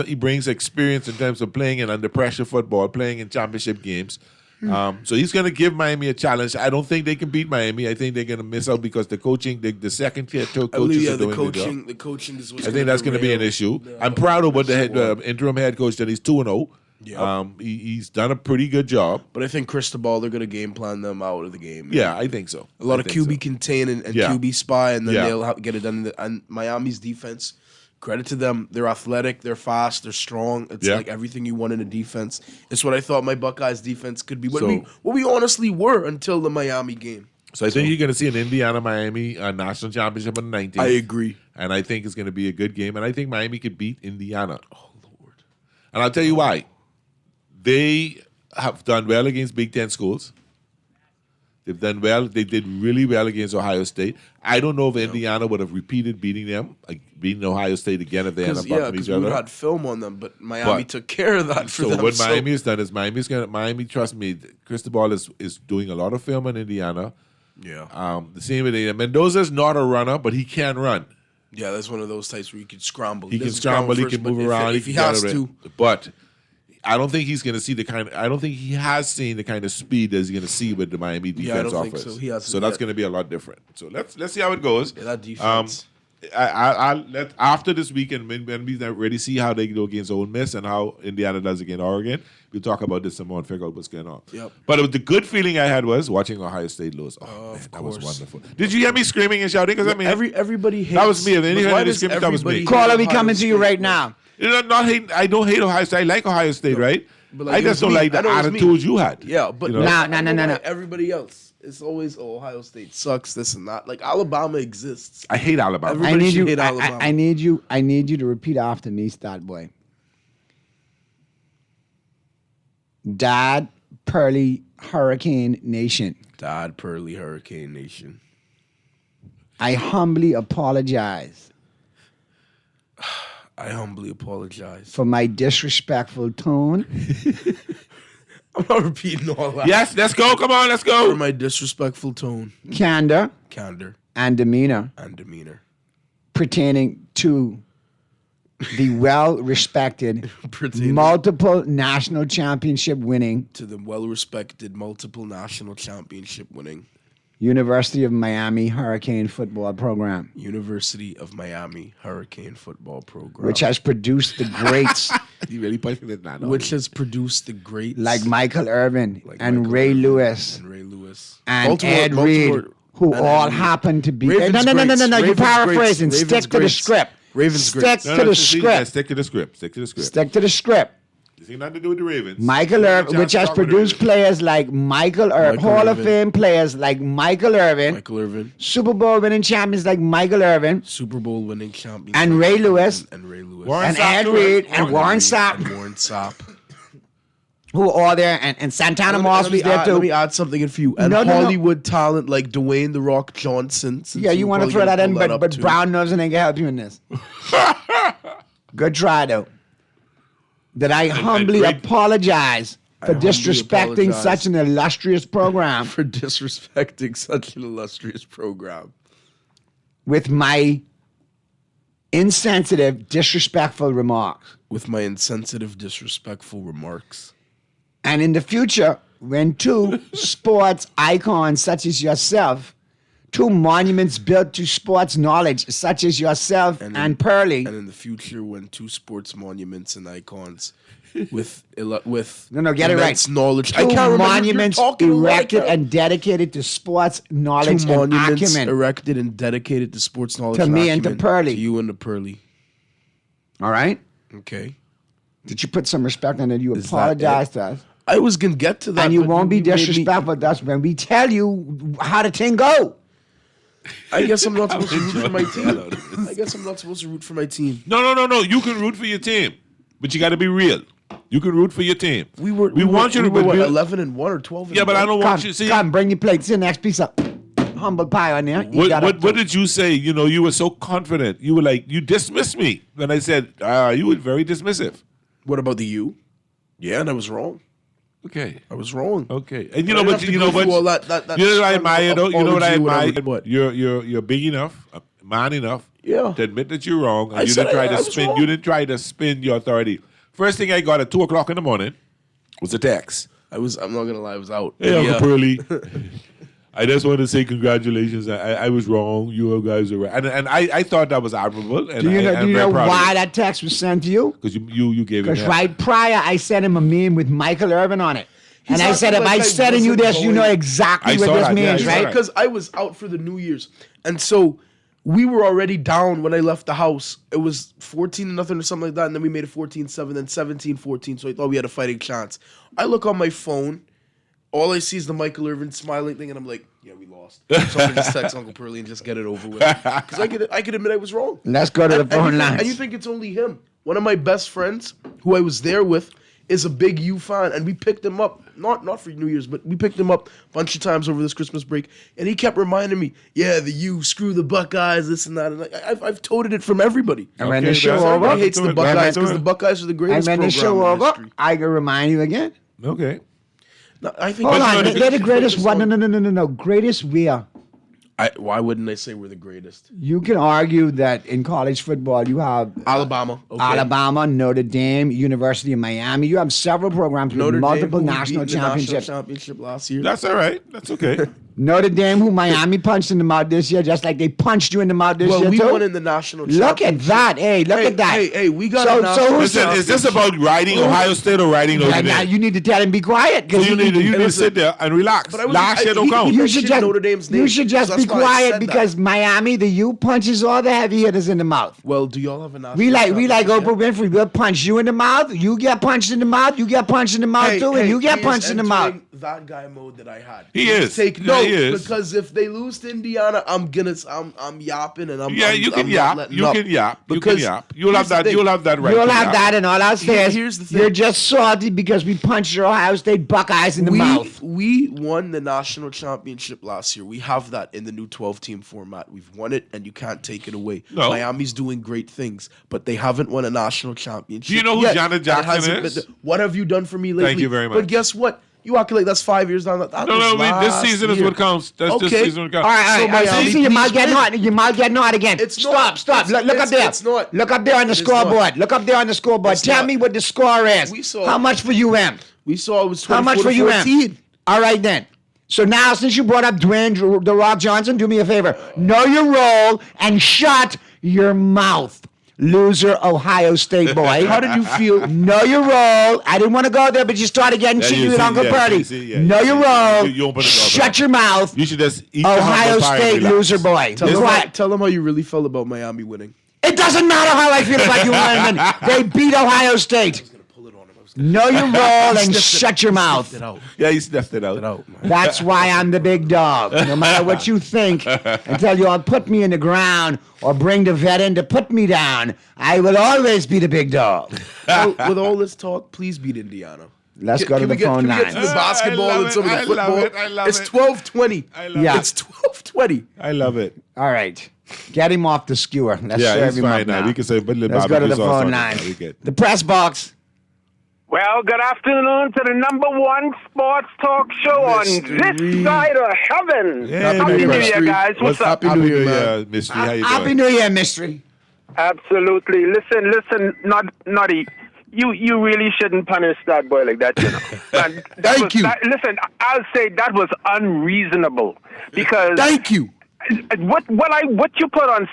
experience in terms of playing in under pressure football, playing in championship games. So he's going to give Miami a challenge. I don't think they can beat Miami. I think they're going to miss out because the coaching, the second tier coaches are doing the job. The coaching is what's I think that's going to be an issue. I'm proud of what the interim head coach that he's 2-0. Yep. He's done a pretty good job. But I think Cristobal, they're going to game plan them out of the game. Yeah, I think so. A lot of QB contain and QB spy, and then they'll get it done. And Miami's defense, credit to them. They're athletic, they're fast, they're strong. It's like everything you want in a defense. It's what I thought my Buckeyes defense could be. What we honestly were until the Miami game. So I think you're going to see an Indiana-Miami national championship on the 19th. I agree. And I think it's going to be a good game. And I think Miami could beat Indiana. Oh, Lord. And I'll tell you why. They have done well against Big Ten schools. They've done well. They did really well against Ohio State. I don't know if Indiana would have repeated beating them, beating Ohio State again if they end up bumping each because other. we had film on them, but Miami took care of that for them. So what Miami has done is Miami, trust me, Cristobal is doing a lot of film in Indiana. Yeah. The same with Mendoza's not a runner, but he can run. Yeah, that's one of those types where you can scramble. He can scramble, he can move around, if he has to. But I don't think he's going to see I don't think he has seen the kind of speed that he's going to see with the Miami defense offense. Think so. He hasn't so that's yet. going to be a lot different. So let's see how it goes. Yeah, that defense. I'll let after this weekend when we already see how they go against Ole Miss and how Indiana does against Oregon, we'll talk about this some more and figure out what's going on. Yep. But the good feeling I had was watching Ohio State lose. Oh, man, that was wonderful. Did you hear me screaming and shouting? Because I mean, everybody hates. That was me. If anyone had screaming, that was me. Caller, we coming to you right now. You know, I don't hate Ohio State. I like Ohio State, right? But I just don't like the attitude you had. Yeah, but you know? No. Everybody else. It's always Ohio State sucks, this and that. Like Alabama exists. I hate Alabama. Everybody should hate Alabama. I need you to repeat after me, Stat Boy. Dad, Pearly, Hurricane Nation. Dad, Pearly, Hurricane Nation. I humbly apologize. I humbly apologize for my disrespectful tone. I'm not repeating all that. Yes, let's go. Come on, let's go. For my disrespectful tone, candor, and demeanor, pertaining to the well-respected, multiple national championship winning, University of Miami Hurricane football program. University of Miami Hurricane football program. Which has produced the greats. You really pushing it now. Which has produced the greats. Like Michael Irvin and Ray Lewis. And Baltimore, Ed Reed, who all happen to be... No, you're paraphrasing. Stick to the script. Stick to the script. Stick to the script. Stick to the script. Stick to the script. This ain't nothing to do with the Ravens. Michael Irvin, which has produced players like Michael Irvin, Hall of Fame players like Michael Irvin, Super Bowl winning champions like Michael Irvin, Super Bowl winning champions, and Ray Lewis, and Ed Reed, and Warren Sapp, who are all there, and Santana Moss was there too. Let me add something in for you. And Hollywood talent like Dwayne The Rock Johnson. Yeah, you want to throw that in, but Brown Nose ain't gonna help you in this. Good try though. That I humbly apologize for disrespecting such an illustrious program. For disrespecting such an illustrious program. With my insensitive, disrespectful remarks. With my insensitive, disrespectful remarks. And in the future, when two sports icons such as yourself, two monuments built to sports knowledge such as yourself and Pearly. And in the future, when two sports monuments and icons with get it right. knowledge. Two I can't remember. monuments You're talking erected like and dedicated to sports knowledge two and monuments acumen. erected and dedicated to sports knowledge. To me and to acumen. Pearly. To you and to Pearly. All right? Okay. Did you put some respect on it? You Is that apologize it? to us. I was gonna get to that, And you but won't be made me- disrespectful to us when we tell you how the thing go. I guess I'm not supposed to root for my team. I guess I'm not supposed to root for my team. No. You can root for your team, but you got to be real. You can root for your team. We want you to. We were 11-1 or 12. Yeah, but I don't want you to see. Come, bring your plate. See the next piece of humble pie on there. What did you say? You know, you were so confident. You were like, you dismissed me. When I said, you were very dismissive. What about the U? Yeah, and I was wrong. Okay. I was wrong. Okay. And I didn't have to go through all that you know what I admire, though? You know what I apology, admire? whatever. You're big enough, man enough to admit that you're wrong. And I you said didn't try I to was spin. wrong. You didn't try to spin your authority. First thing I got at 2:00 in the morning was a text. I'm not gonna lie, I was out. Hey, Uncle Pearly. I just want to say congratulations. I was wrong. You guys are right. And I thought that was admirable. And Do you I'm know very proud why that text was sent to you? Because you gave it. Because right prior, I sent him a meme with Michael Irvin on it. And I said, if I sending you this, you know exactly what this means, right? Because I was out for the New Year's. And so we were already down when I left the house. It was 14-0 or something like that. And then we made it 14-7, then 17-14. So I thought we had a fighting chance. I look on my phone. All I see is the Michael Irvin smiling thing. And I'm like, yeah, we lost. So I'm going to just text Uncle Pearly and just get it over with. Because I could admit I was wrong. Let's go to the phone lines. And you think it's only him. One of my best friends, who I was there with, is a big U fan, and we picked him up, not for New Year's, but we picked him up a bunch of times over this Christmas break, and he kept reminding me, yeah, the U, screw the Buckeyes, this and that, and I've toted it from everybody. And when the show over, everybody hates the Buckeyes because the Buckeyes are the greatest and when the program show in over, history. I can remind you again. Okay. No, I think Hold on, they're the greatest. What? No. Greatest where? Why wouldn't I say we're the greatest? You can argue that in college football you have Alabama, okay. Alabama, Notre Dame, University of Miami. You have several programs with Notre multiple Dame, who we national beat in the championships. national championship last year. That's all right. That's okay. Notre Dame, who Miami punched in the mouth this year, just like they punched you in the mouth this year Well, we too. won in the national Look at championship. that. Hey, look at that. Hey, we got So- a so national who's- Listen, is this about riding Ohio State or riding Notre Yeah, now Dame? you need to tell him be quiet. So 'cause you need to listen, sit there and relax. But I was- Last year don't he- count. You should mentioned just, Notre Dame's name, you should just so be that's why I quiet said that. because Miami, the U punches all the heavy hitters in the mouth. Well, do y'all have a national We like championship Oprah yet? Winfrey. We'll punch you in the mouth. You get punched in the mouth. You get punched in the mouth too, and you get he is punched in the mouth. entering that guy mode that I had. He Please is. Take Yeah, note he is. because if they lose to Indiana, I'm yapping and I'm Yeah, you can I'm not yap. letting You up. can yap. You can Because yap. You'll have here's the that. thing. You'll have that right. You'll to have yap. that, and all I'll say is Here's the thing. you're just salty because we punched your Ohio State Buckeyes in the mouth. We won the national championship last year. We have that in the new 12-team format. We've won it, and you can't take it away. No. Miami's doing great things, but they haven't won a national championship. Do you know who yet. Janet It Jackson hasn't is? been- What have you done for me lately? Thank you very much. But guess what? You act like that's 5 years down. That No, was this last season is year. what counts. That's this Okay. season what counts. All right, So Miami, see, you might please get win. naught. You might get naught again. It's stop, not. stop. Look up It's- there. it's not. Look up there on the It is not. scoreboard. Look up there on the scoreboard. It's Tell not. me what the score is. We saw- How much for UM? We saw it was 24 How much for to UM? 14. All right then. So now, since you brought up Dwayne The Rock Johnson, do me a favor. Know your role and shut your mouth. Loser, Ohio State boy. How did you feel? Know your role. I didn't want to go there, but you started getting Yeah, cheeky you with see, Uncle yeah, Purdy. you see, yeah, know you your see. role. You open the door, Shut your mouth. You should just eat the Ohio humble pie and State relax. loser boy. Tell Be them, quiet. tell them how you really felt about Miami winning. It doesn't matter how I feel about you, Wyman. They beat Ohio State. Know your role and shut your mouth. Yeah, he sniffed it out. That's why I'm the big dog. No matter what you think, until you all put me in the ground or bring the vet in to put me down, I will always be the big dog. Well, with all this talk, please beat Indiana. Let's go to Can the we get, phone can we get line. to the basketball I love and some of the it. I football? love it. I love it's it. 12:20. I love Yeah. It's 12:20. I love it. All right. Get him off the skewer. Let's Yeah, serve it's him fine up now. now. We can say, but Let's go to the phone line. The press box. Well, good afternoon to the number one sports talk show on this side of heaven. Happy New Year, guys. What's up? Happy New Year, Mystery. How you Happy doing? New Year, Mystery. Absolutely. Listen, Nutty. You really shouldn't punish that boy like that, you know. And Thank you. Listen, I'll say that was unreasonable because. Thank you. What you put on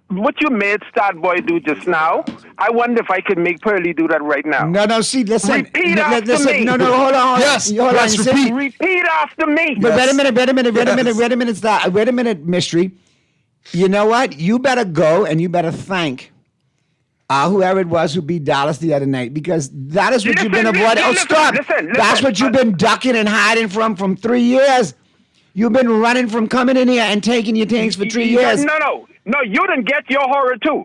what you made Stat Boy do just now, I wonder if I could make Pearly do that right now. No, see, listen. Repeat after listen, me. No, hold on. Yes, hold yes, on. repeat. Repeat after me. But Yes. wait a minute, Mystery. You know what? You better go and you better thank whoever it was who beat Dallas the other night, because that is what you've been avoiding. Stop. Listen. That's what you've been ducking and hiding from 3 years. You've been running from coming in here and taking your things for 3 years. No, you didn't get your horror too.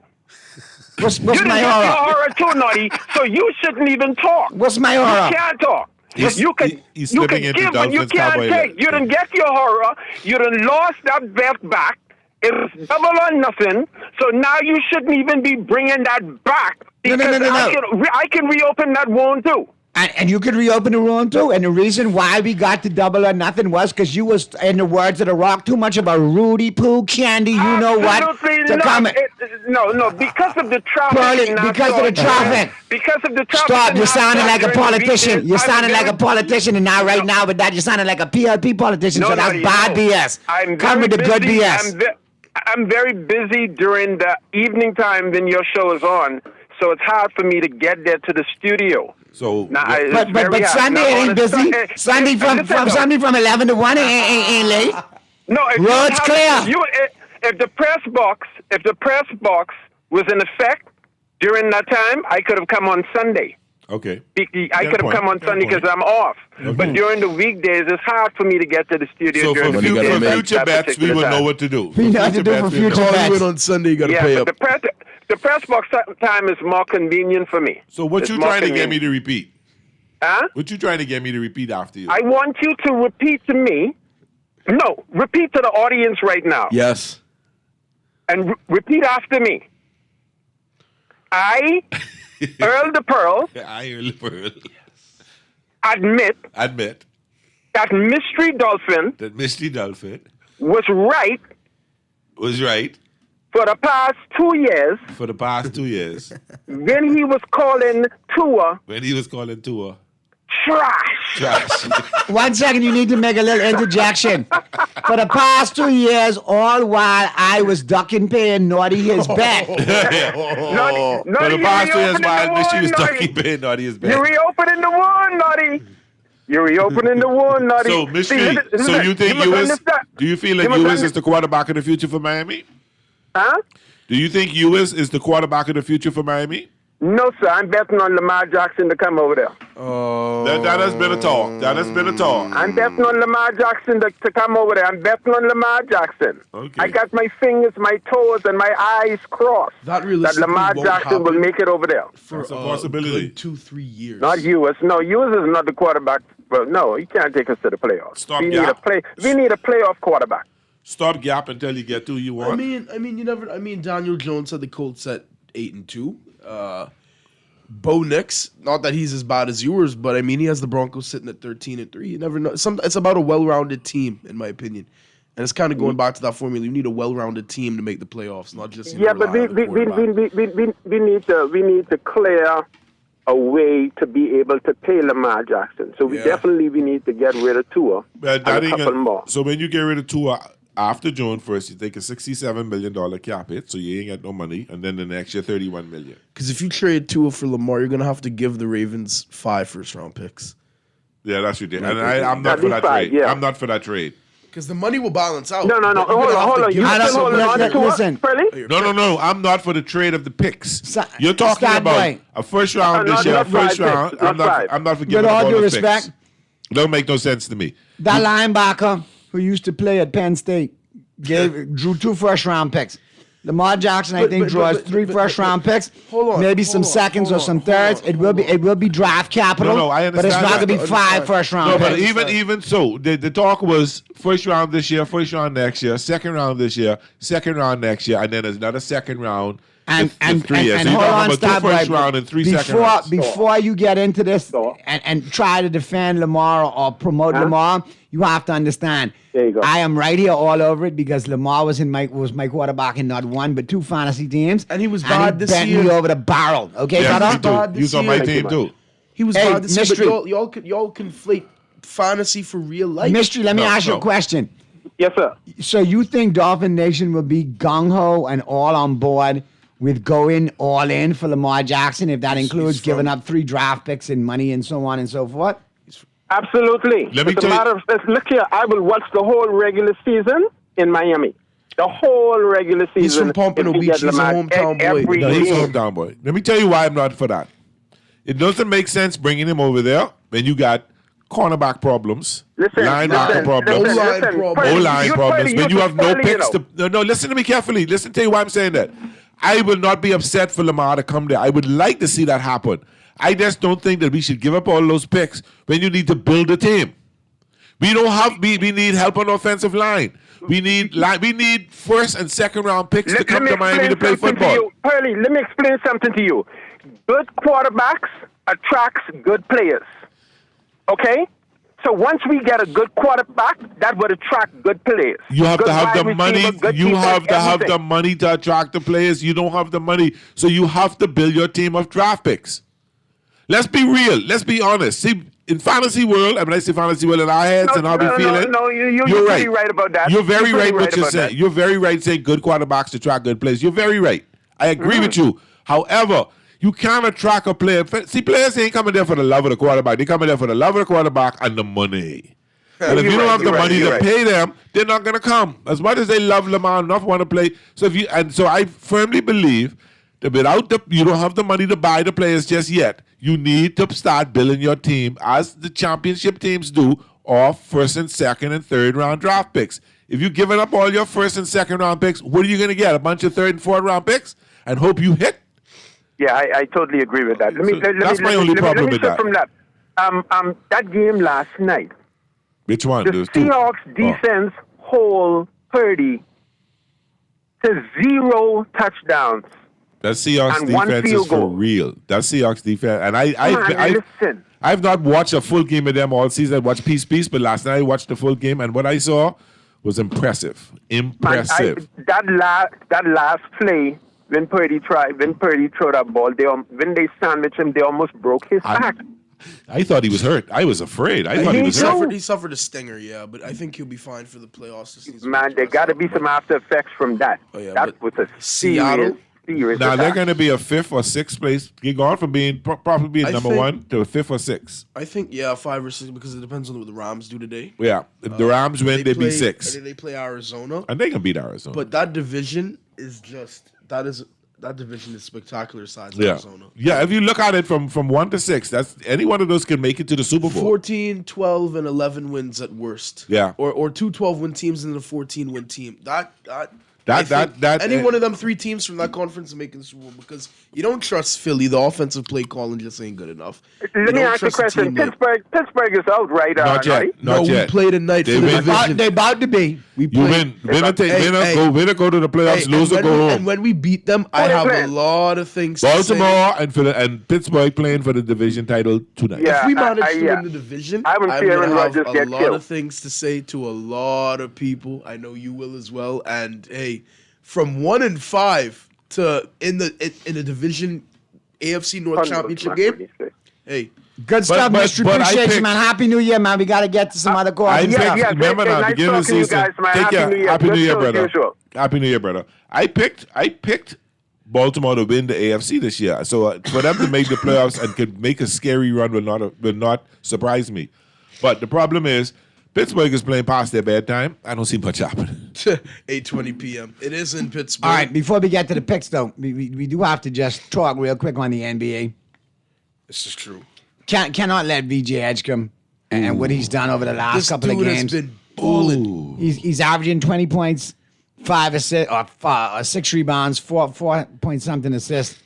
What's You my didn't get horror? your horror too, Naughty. So you shouldn't even talk. What's my horror? You can't talk. He's you can slipping into give, but you Dolphins can't Cowboy take. leg. You didn't get your horror. You done lost that bet back. It was double or nothing. So now you shouldn't even be bringing that back. No. I can reopen that wound too. And you could reopen the room too. And the reason why we got the double or nothing was because you was, in the words of The Rock, too much of a Rudy Poo Candy. You know what? Absolutely not. No, because of the traffic. Pearly, because of the traffic. Because of the traffic. Stop! You're sounding like a during the politician. weekdays, You're I'm sounding like a very- politician, and now right now with that, you're sounding like a PLP politician. So that's no, bad BS. I'm Come very with the good busy. BS. I'm very busy during the evening time when your show is on, so it's hard for me to get there to the studio. So, Now, But Sunday it ain't busy. Sunday from 11 to 1 ain't late. No, Roads clear. If the press box was in effect during that time, I could have come on Sunday. Okay. I could have come on Sunday because I'm off. But during the weekdays, it's hard for me to get to the studio. So during for the weekdays at future that bets, we particular will time. know what to do. We know what to do for future Call you in bets. on Sunday, you gotta Yeah, pay but up. the press box time is more convenient for me. So what It's you more trying to get me convenient. to repeat? Huh? What you trying to get me to repeat after you? I want you to repeat to me. No, repeat to the audience right now. Yes. And repeat after me. I, Earl the Pearl, I Earl the Pearl. admit that Mystery Dolphin That Misty Dolphin was right was right for the past 2 years for the past 2 years when he was calling Tua when he was calling Tua trash. 1 second, you need to make a little interjection. For the past 2 years, all while I was ducking paying Naughty his bet. For the past 2 years while Misty was talking paying Naughty his bet. You're reopening the wound, Naughty. You're reopening the wound, Naughty. So, Mystery, so you think do you feel like Ewers is the quarterback of the future for Miami? Huh? Do you think Ewers is the quarterback of the future for Miami? No, sir. I'm betting on Lamar Jackson to come over there. That has been a talk. That has been a talk. I'm betting on Lamar Jackson to come over there. I'm betting on Lamar Jackson. Okay. I got my fingers, my toes, and my eyes crossed That realistically Lamar won't Jackson will happen make it over there. for That's a possibility. good 2-3 years. Not Ewers. No, Ewers is not the quarterback. Well, no, he can't take us to the playoffs. Stop we need gap. We need a playoff quarterback. Stop gap until you get to you want. I mean, you never. I mean, Daniel Jones had the Colts at 8-2. Bo Nix, not that he's as bad as yours, but I mean, he has the Broncos sitting at 13-3. You never know. It's about a well-rounded team, in my opinion, and it's kind of going back to that formula. You need a well-rounded team to make the playoffs, not just Yeah, but we need to clear a way to be able to pay Lamar Jackson. So we need to get rid of Tua But and that a ain't couple gonna- more. So when you get rid of Tua after June 1st, you take a $67 million cap hit, so you ain't got no money, and then the next year $31 million. Because if you trade Tua for Lamar, you're gonna have to give the Ravens 5 first-round picks. Yeah, that's ridiculous. And I'm not for that trade. I'm not for that trade. Because the money will balance out. No. But you're Hold gonna have to on. give You them still some- holding on to Tua, listen. Pearly? No. I'm not for the trade of the picks. You're talking Stat about boy. a first round No, this year, not first five round. picks, not five. I'm not for giving With up all all due the respect, picks. Don't make no sense to me. that linebacker who used to play at Penn State drew 2 first-round picks. Lamar Jackson, I think, draws 3 first-round picks, maybe some seconds or some thirds. It will be draft capital. No, I but it's understand not going to be that. 5 first-round No, picks. but even so, the talk was first round this year, first round next year, second round this year, second round next year, and then there's another second round And in 3 years. and So you hold don't on, have a 2 Starboy. first round and 3 second rounds. Before you get into this and try to defend Lamar or promote Lamar, you have to understand. There you go. I am right here all over it because Lamar was my quarterback in not one but 2 fantasy teams, and he was bad this bent year. me over the barrel. Okay, Yeah, brother? me too. He was on my team too. He was Hey, bad this year, Mystery. but y'all conflate fantasy for real life. Mystery, let me ask you a question. Yes, sir. So you think Dolphin Nation will be gung-ho and all on board with going all in for Lamar Jackson if that includes giving up 3 draft picks and money and so on and so forth? Absolutely. Let me It's a tell you- matter of, look here, I will watch the whole regular season in Miami. The whole regular season. He's from Pompano if we Beach. get He's a Lamar hometown boy. every No, he's a game. hometown boy. Let me tell you why I'm not for that. It doesn't make sense bringing him over there when you got cornerback problems, linebacker problems, O-line problems, when you have no picks to... No, listen to me carefully. Listen to you why I'm saying that. I will not be upset for Lamar to come there. I would like to see that happen. I just don't think that we should give up all those picks when you need to build a team. We don't have... We need help on the offensive line. We need first and second round picks to come to Miami to play football. Hurley, let me explain something to you. Good quarterbacks attracts good players. Okay? So once we get a good quarterback, that would attract good players. You have Good to have wide the money. receiver, good You defense, have to have the everything. money to attract the players. You don't have the money. So you have to build your team of draft picks. Let's be real. Let's be honest. See, in fantasy world, I mean, I say fantasy world in our heads and how we feeling. No, you're you're pretty right about that. You're very right what you're about saying. that. You're very right saying good quarterbacks attract good players. You're very right. I agree with you. However, you can't attract a player. See, players ain't coming there for the love of the quarterback. They coming there for the love of the quarterback and the money. And if you don't have the money to pay them, they're not going to come. As much as they love Lamar enough, want to play. So I firmly believe that you don't have the money to buy the players just yet. You need to start building your team as the championship teams do off first and second and third round draft picks. If you're giving up all your first and second round picks, what are you going to get? A bunch of third and fourth round picks and hope you hit? Yeah, I totally agree with that. That's my only problem with that. From that. That game last night, Which one? the There's two. Seahawks defense hold Purdy to 0 touchdowns. That Seahawks And one defense field is for goal. real. That Seahawks defense, and Listen. I've not watched a full game of them all season. I watched piece, but last night I watched the full game, and what I saw was impressive. Impressive. That last play when Purdy threw that ball, when they sandwiched him, they almost broke his back. I thought he was hurt. I was afraid. I thought he was hurt. He suffered a stinger, yeah, but I think he'll be fine for the playoffs this season. Man, there got to be some after effects from that. That was a Seattle? serious Now they're attack. going to be a 5th or 6th place. You're going from being probably being I number think- 1 to a 5th or 6th. I think 5 or 6 because it depends on what the Rams do today. Yeah, if the Rams win, they'd be 6, They play Arizona, and they can beat Arizona. but that division is just that division is spectacular size. yeah, Arizona. yeah. If you look at it from 1 to 6, that's any one of those can make it to the Super Bowl. 14, 12, and 11 wins at worst. Yeah. Or 2 12-win teams and a 14-win team. That any one of them 3 teams from that conference is making the Super Bowl because you don't trust Philly. The offensive play calling just ain't good enough. Let me ask you a question. Pittsburgh is out, right? Not yet. Nutty? Not yet. We play tonight They for the win. division. They about to be. You win. Winner go to the playoffs. Hey, Loser and go when we- home. And when we beat them, I Who they have a playing? lot of things to say. Baltimore and Pittsburgh playing for the division title tonight. Yeah. If we manage to yeah. win the division, I haven't I'm seen gonna Aaron have Rodgers a get lot killed. of things to say to a lot of people. I know you will as well. And hey, from 1 and 5 to in the division AFC North Championship game, hey, Good stuff, Mystery. but I Appreciate you, picked- man. Happy New Year, man. We got to get to some other calls. I picked, yeah, remember great, now, nice beginning of the talking to you season. guys, man. Take Happy care. New Year. Happy Good New Year, show as brother. usual. Happy New Year, brother. I picked Baltimore to win the AFC this year. So for them to make the playoffs and could make a scary run will not surprise me. But the problem is Pittsburgh is playing past their bedtime. I don't see much happening. 8:20 p.m. It is in Pittsburgh. All right, before we get to the picks, though, we do have to just talk real quick on the NBA. This is true. Cannot let VJ Edgecombe and what he's done over the last This couple of dude has games. been balling. He's averaging 20 points, 5 assists, or 6 rebounds, 4 point something assists.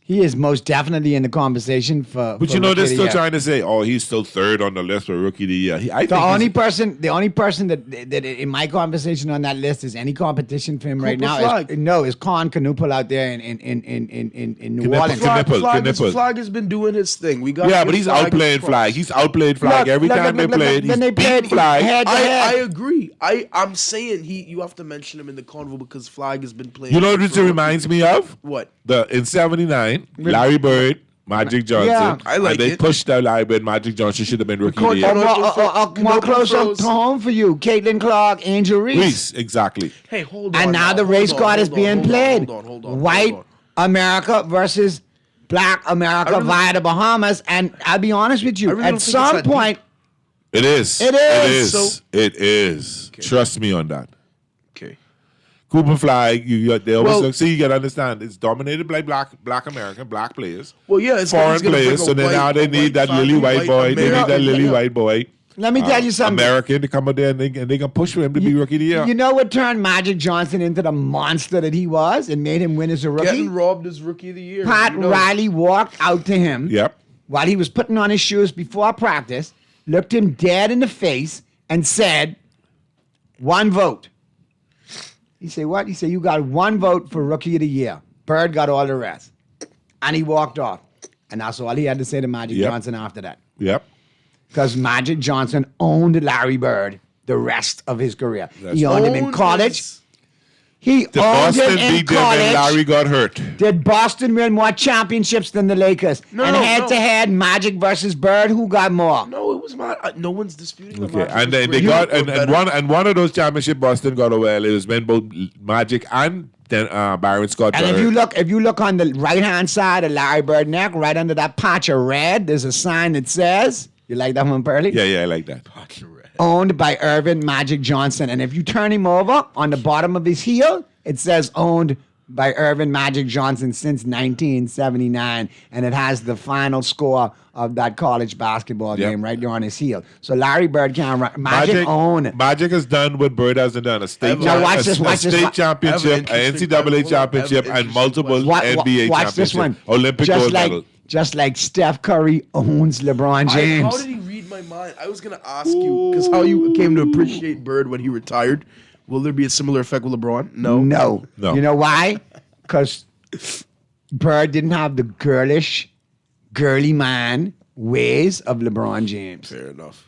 He is most definitely in the conversation for. But for they're Rookie of the still Year. trying to say, "Oh, he's still third on the list for Rookie of the Year." The only person that in my conversation on that list is any competition for him right Cooper now. Flag. Is Con Knuppel out there in New Orleans. Flag has been doing his thing. We got but he's outplaying Flag. He's outplayed Flag every time they played. He's beat Flag. I agree. I'm saying you have to mention him in the convo because Flag has been playing. You know what it reminds me of? What? In '79, Larry Bird, Magic Johnson. Yeah, I like and they it. pushed out Larry Bird. Magic Johnson should have been Rookie of the Year. More close up to home for you. Caitlin Clark, Angel Reese. Exactly. Hey, hold on. And now the race card is being played. White America versus Black America via the Bahamas. And I'll be honest with you, at some point, It is. It is. It is. Okay. Trust me on that. Okay. Cooper Flag, they always you gotta understand, it's dominated by black American, black players. Well, yeah, it's foreign he's gonna players. bring So a then white- now they a need that white lily family, white white boy. They need that American, lily yeah. white boy. let me tell you something. American to come out there and they can push for him to be Rookie of the Year. You know what turned Magic Johnson into the monster that he was and made him win as a rookie? Getting robbed as Rookie of the Year. Pat You know. Riley walked out to him Yep. while he was putting on his shoes before practice, looked him dead in the face, and said, "One vote." He said, "What?" He said, "You got one vote for Rookie of the Year. Bird got all the rest." And he walked off. And that's all he had to say to Magic Yep. Johnson after that. Yep. Because Magic Johnson owned Larry Bird the rest of his career. He owned him in college. He The owned Boston him in beat them when college. Larry got hurt. Did Boston win more championships than the Lakers? And head-to-head, Magic versus Bird, who got more? No, it was not. No one's disputing the Okay, Magic and was they great. got You were better. and one of those championship Boston got away. It was when both Magic and then Byron Scott. And got hurt. if you look on the right-hand side of Larry Bird neck, right under that patch of red, there's a sign that says, you like that one, Pearly? Yeah, I like that. Owned by Irvin Magic Johnson. And if you turn him over on the bottom of his heel, it says owned by Irvin Magic Johnson since 1979. And it has the final score of that college basketball Yep. game right there on his heel. So Larry Bird can't run. Magic own it. Magic has done what Bird hasn't done: a state, Now watch a this, watch this. state championship, I have an an interesting- NCAA hold on, championship, I have an and multiple interesting NBA watch championships. this one. Olympic gold medal. Just like Steph Curry owns LeBron James. How did he read my mind? I was gonna ask you because how you came to appreciate Bird when he retired. Will there be a similar effect with LeBron? No. No. No. You know why? Because Bird didn't have the girly man ways of LeBron James. Fair enough.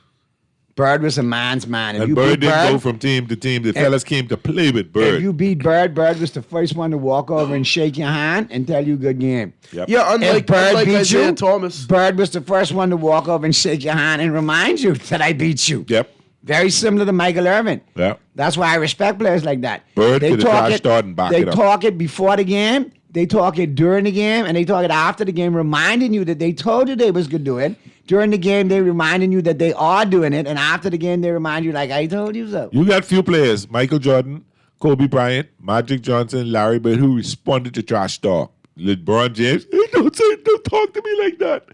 Bird was a man's man. If And you Bird beat didn't go from team to team. The fellas came to play with Bird. If you beat Bird, Bird was the first one to walk over and shake your hand and tell you good game. Yep. Yeah, If Bird beat Isaiah you, Thomas. Bird was the first one to walk over and shake your hand and remind you that I beat you. Yep. Very similar to Michael Irvin. Yep. That's why I respect players like that. Bird They could have talk trash it- start and back They it up. talk it before the game. They talk it during the game, and they talk it after the game, reminding you that they told you they was going to do it. During the game, they reminding you that they are doing it, and after the game, they remind you like, I told you so. You got few players: Michael Jordan, Kobe Bryant, Magic Johnson, Larry Bird, who responded to trash talk. LeBron James, hey, don't talk to me like that.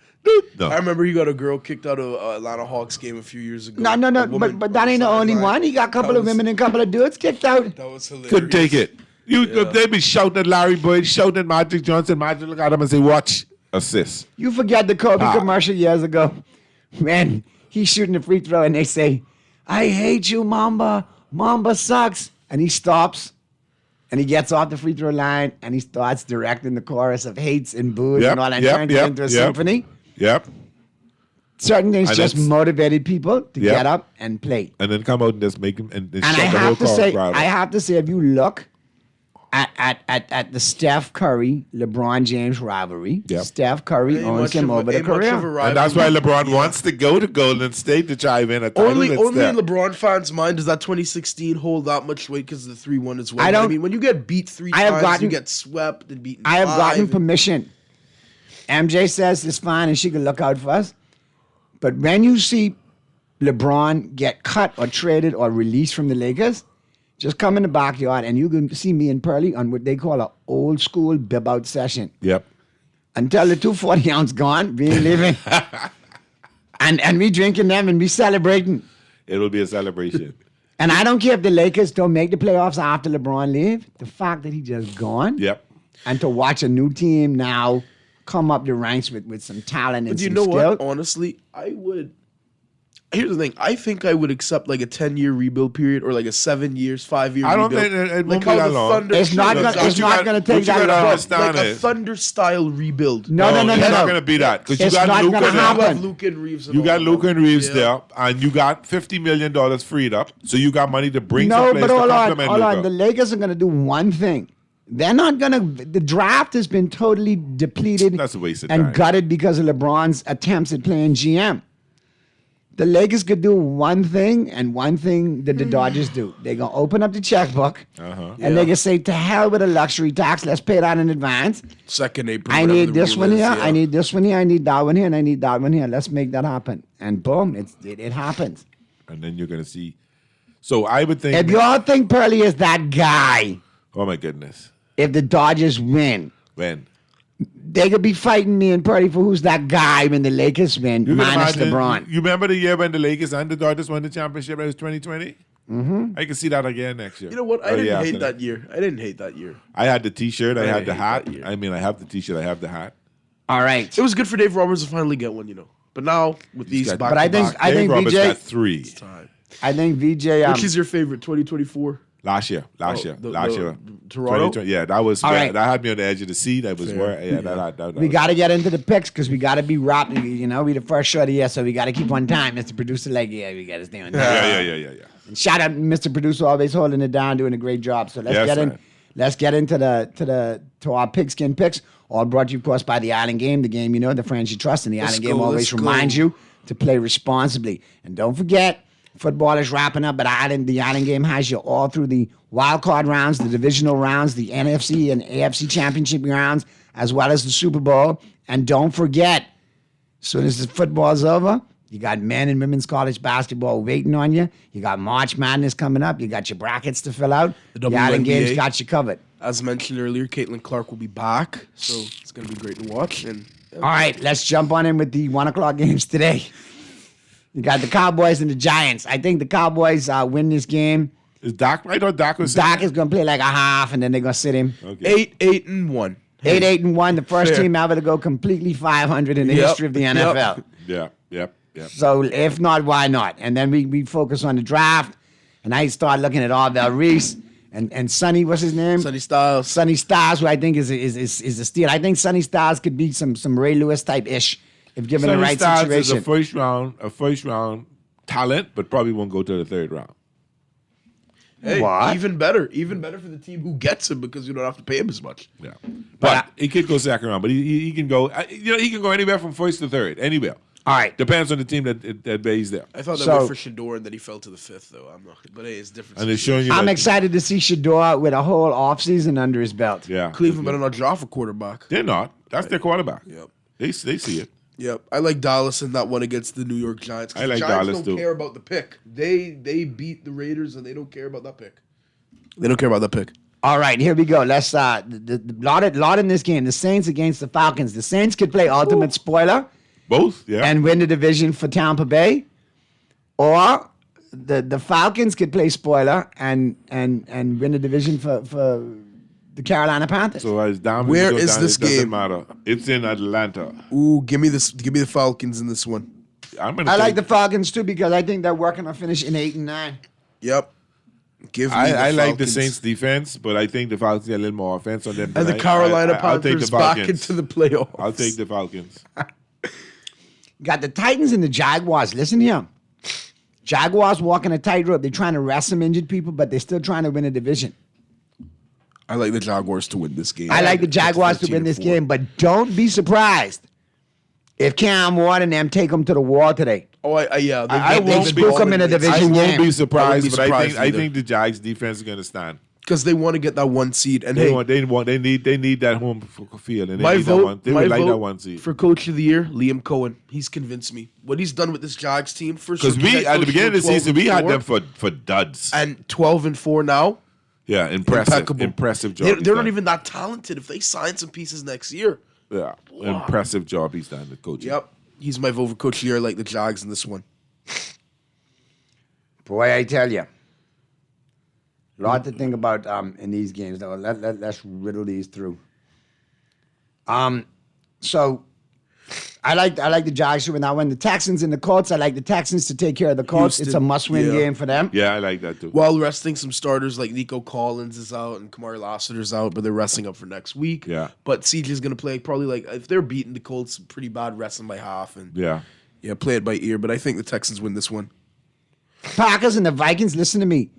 No. I remember he got a girl kicked out of Atlanta Hawks game a few years ago. No, A woman but that ain't the on only sideline. one. He got a couple That of was- women and a couple of dudes kicked out. That was hilarious. Couldn't take it. They be shouting at Larry Bird, shouting at Magic Johnson. Magic look at him and say, "Watch, assist." You forget the Kobe Ah. commercial years ago. Man, he's shooting a free throw, and they say, I hate you, Mamba. Mamba sucks. And he stops, and he gets off the free throw line, and he starts directing the chorus of hates and boos and all that, turns it into a symphony. Yep. Certain things And just that's- motivated people to Yep. get up and play. And then come out and just make him and And shut I the whole have to say, if you look at the Steph Curry LeBron James rivalry, Yep. Steph Curry Ain't owns much him of a- over the ain't much career. of a And that's why rivalry. LeBron wants to go to Golden State to chime in a title. Only that's in there. LeBron fans' mind does that 2016 hold that much weight because of the 3-1 as well. I don't- mean, when you get beat three I have times, gotten- you get swept and beaten. I have gotten five. permission. MJ says it's fine and she can look out for us. But when you see LeBron get cut or traded or released from the Lakers, just come in the backyard and you can see me and Pearly on what they call an old school bib out session. Yep. Until the 240 ounce gone, we ain't leaving. and we drinking them and we celebrating. It will be a celebration. And I don't care if the Lakers don't make the playoffs after LeBron leave. The fact that he just gone Yep. and to watch a new team now come up the ranks with some talent and But you some know skill. what? Honestly, I would. Here's the thing. I think I would accept like a 10-year rebuild period or like a 7 years, 5-year. I don't rebuild. think it like won't be how that the long. Thunder. It's not gonna- What it's you not got- gonna what take you that gotta long. understand Like a is- Thunder style rebuild. No. It's not going to be that because you It's got not Luka gonna there. happen. You have Luka and Reeves. And You all got that. Luka and Reeves Yeah. there, and you got $50 million freed up, so you got money to bring some No, players but to hold complement on. Luka. The Lakers are going to do one thing. They're not going to. The draft has been totally depleted That's a waste of and time. gutted because of LeBron's attempts at playing GM. The Lakers could do one thing and one thing that the Dodgers do. They're going to open up the checkbook and they're going to say, to hell with a luxury tax. Let's pay that in advance. 2nd April. I whatever need the this rule one is, here. yeah. I need this one here. I need that one here. And I need that one here. Let's make that happen. And boom, it happens. And then you're going to see. So I would think. If you all think Pearly is that guy, Oh my goodness. if the Dodgers win, When? they could be fighting me and Purdy for who's that guy when the Lakers win, You can minus imagine- LeBron. You remember the year when the Lakers and the Dodgers won the championship? It was 2020. Mm-hmm. I can see that again next year. You know what? I Or the didn't year hate after that year. I didn't hate that year. I had the T-shirt. I I had didn't the hate hat. that year. I mean, I have the T-shirt. I have the hat. All right. It was good for Dave Roberts to finally get one, you know. But now with these got- back But I think Dave Roberts VJ got 3 I think VJ. Which is your favorite? 2024. last year. Last Oh, year. the- Last the year. Toronto? 2020. Yeah, that was. All right. That had me on the edge of the seat. That was Fair. where. Yeah, that we was- got to get into the picks because we got to be wrapped. You know, we the first show of the year, so we got to keep on time. Mr. Producer, like, yeah, we got to stay on time. Yeah. And shout out Mr. Producer, always holding it down, doing a great job. So let's Yes, get in. man. Let's get into our pigskin picks. All brought to you, of course, by the Island Game, the game you know, the friends you trust, and the Let's Island go, Game always let's go. reminds you to play responsibly. And don't forget, football is wrapping up, but the Island Game has you all through the wild card rounds, the divisional rounds, the NFC and AFC championship rounds, as well as the Super Bowl. And don't forget, as soon as the football's over, you got men and women's college basketball waiting on you. You got March Madness coming up. You got your brackets to fill out. The Island WNBA. Game's got you covered. As mentioned earlier, Caitlin Clark will be back, so it's going to be great to watch. And All right, let's jump on in with the 1 o'clock games today. You got the Cowboys and the Giants. I think the Cowboys win this game. Is Dak? I thought Dak was. Dak is going to play like a half, and then they're going to sit him. Okay. 8-8-1. 8-8-1, the first Fair. team ever to go completely 500 in the Yep, history of the yep. NFL. Yep. So if not, why not? And then we focus on the draft, and I start looking at Arvell Reese and Sonny, what's his name? Sonny Styles. Sonny Styles, who I think is a steal. I think Sonny Styles could be some Ray Lewis type ish if given the Sonny right Styles situation. is a first round talent, but probably won't go to the third round. Hey, What? even better for the team who gets him because you don't have to pay him as much. Yeah, but he could go second round. But he can go. He can go anywhere from first to third. Anywhere. All right. Depends on the team that he's there. I thought that So- went for Shador and then he fell to the 5th, though. I'm not, but hey, it's different. And they're showing you. I'm that- excited to see Shador with a whole offseason under his belt. Yeah, Cleveland better not draw for quarterback. They're not. That's their quarterback. Yep. They see it. Yep, I like Dallas in that one against the New York Giants. 'cause I like the Giants Dallas, don't too. care about the pick. They beat the Raiders and they don't care about that pick. They don't care about that pick. All right, here we go. Let's the lot in this game. The Saints against the Falcons. The Saints could play ultimate spoiler Both. Yeah. and win the division for Tampa Bay, or the Falcons could play spoiler and win the division for the Carolina Panthers. so as down. Where as it goes is down, this it doesn't game? matter. It's in Atlanta. Ooh, give me the Falcons in this one. I'm gonna. I like take- the Falcons too because I think they're working on finishing 8-9. Yep. Give me I like the Falcons. Saints defense, but I think the Falcons get a little more offense on them. And the tonight. Carolina I'll take Panthers the back Falcons. into the playoffs. I'll take the Falcons. Got the Titans and the Jaguars. Listen here. Jaguars walking a tightrope. They're trying to rest some injured people, but they're still trying to win a division. I like the Jaguars to win this game. I like the Jaguars to win this 13-4. game, but don't be surprised if Cam Ward and them take them to the wall today. Oh, yeah. I they won't spook them in a I division won't game. be surprised, be but surprised I either. think the Jags defense is going to stand. Because they want to get that one seed. And They hey, need that home field, and they my need that vote, one. They my would like vote that one seed. for Coach of the Year, Liam Cohen. He's convinced me. What he's done with this Jags team. Because we at the beginning of the season we had them for duds. And 12-4 now. Yeah, impressive Impeccable. job. They're he's not done. even that talented. If they sign some pieces next year. Yeah, impressive job he's done, the coach. Yep. He's my vote for Coach of the Year. I like the Jags in this one. Boy, I tell you. A lot to think about in these games. Now, let's riddle these through. So I like the Jags to win that one. The Texans and the Colts, I like the Texans to take care of the Colts. It's a Houston, must-win game for them. Yeah, I like that too. While resting some starters like Nico Collins is out and Kamari Lassiter's out, but they're resting up for next week. Yeah. But CJ's going to play probably like, if they're beating the Colts pretty bad, resting by half. And Yeah. play it by ear. But I think the Texans win this one. Packers and the Vikings, listen to me.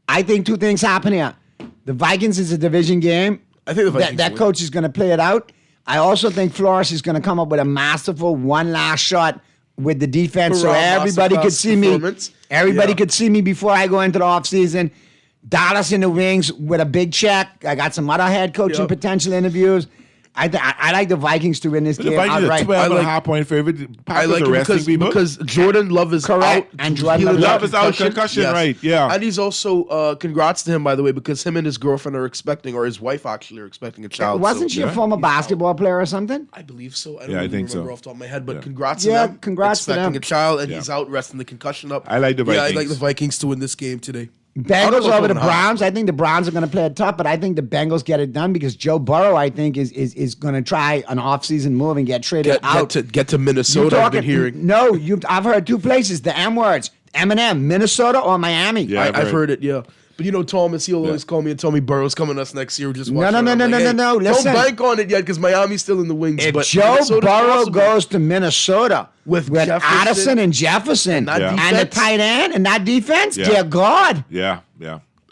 I think two things happen here. The Vikings is a division game. I think the Vikings that win. coach is going to play it out. I also think Flores is going to come up with a masterful one last shot with the defense, so Hurrah, everybody masterclass could see me. performance. Everybody Yeah. could see me before I go into the offseason. Dallas in the wings with a big check. I got some other head coaching Yep. potential interviews. I like the Vikings to win this The game Vikings are outright. 12.5-point favorite. I Packers like are it resting people. because Jordan Love is Correct. out. And Jordan Healing Love is out, concussion, right, yeah. And he's also, congrats to him, by the way, because him and his girlfriend are expecting, or his wife actually are expecting a child. Wasn't so, she a former basketball player or something? I believe so. I don't Yeah, I really think remember so. off the top of my head, but Yeah. congrats Yeah, to them. congrats to expecting them. a child, and Yeah. he's out resting the concussion up. I like the Yeah, I Vikings. like the Vikings to win this game today. Bengals I'll over the go 7.5. Browns. I think the Browns are going to play it tough, but I think the Bengals get it done because Joe Burrow, I think, is going to try an offseason move and get traded out. Get to Minnesota. I've been hearing. No, I've heard two places, the M words, M&M, Minnesota or Miami. Yeah, I've heard it. Yeah. But you know, Thomas, he'll always call me and tell me Burrow's coming us next year. Just watch No. out. I'm like, hey, No. Listen. Don't bank on it yet because Miami's still in the wings. If but Joe Minnesota's Burrow possible. goes to Minnesota With Addison Jefferson and Jefferson and that and the defense. tight end and that defense, Yeah. dear God. Yeah.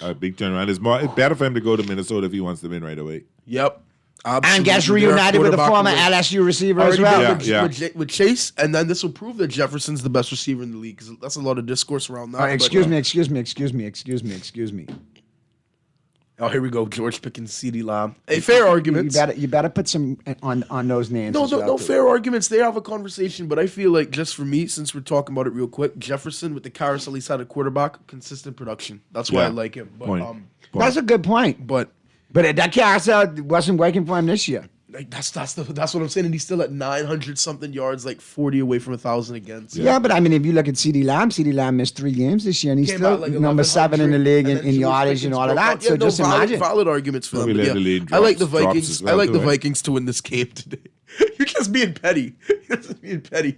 A big turnaround. It's better for him to go to Minnesota if he wants to win right away. Yep. And Absolutely. gets They're reunited with the quarterback former away. LSU receiver as Already well. been Yeah. with Chase, and then this will prove that Jefferson's the best receiver in the league. 'Cause that's a lot of discourse around that. but- Excuse me. Oh, here we go. George Pickens, CeeDee Lamb. Hey, fair arguments. You better put some on those names. No, as well, no, too. fair arguments. They have a conversation, but I feel like just for me, since we're talking about it real quick, Jefferson with the carousel he's had at quarterback, consistent production. That's why Yeah. I like him. But Point. That's a good point. but that carousel wasn't working for him this year. like that's what I'm saying. And he's still at 900 something yards, like 40 away from 1,000 against. Yeah, but I mean, if you look at CeeDee Lamb missed 3 games this year, and he's Came still out like number 7 in the 1100, league and in then George yardage and Pickens all of broke that. out. So Yeah, no, just imagine. valid arguments for them. Probably But let the yeah, lead I like the drops Vikings. as well, I like too, the right? Vikings to win this game today. You're just being petty. You're just being petty.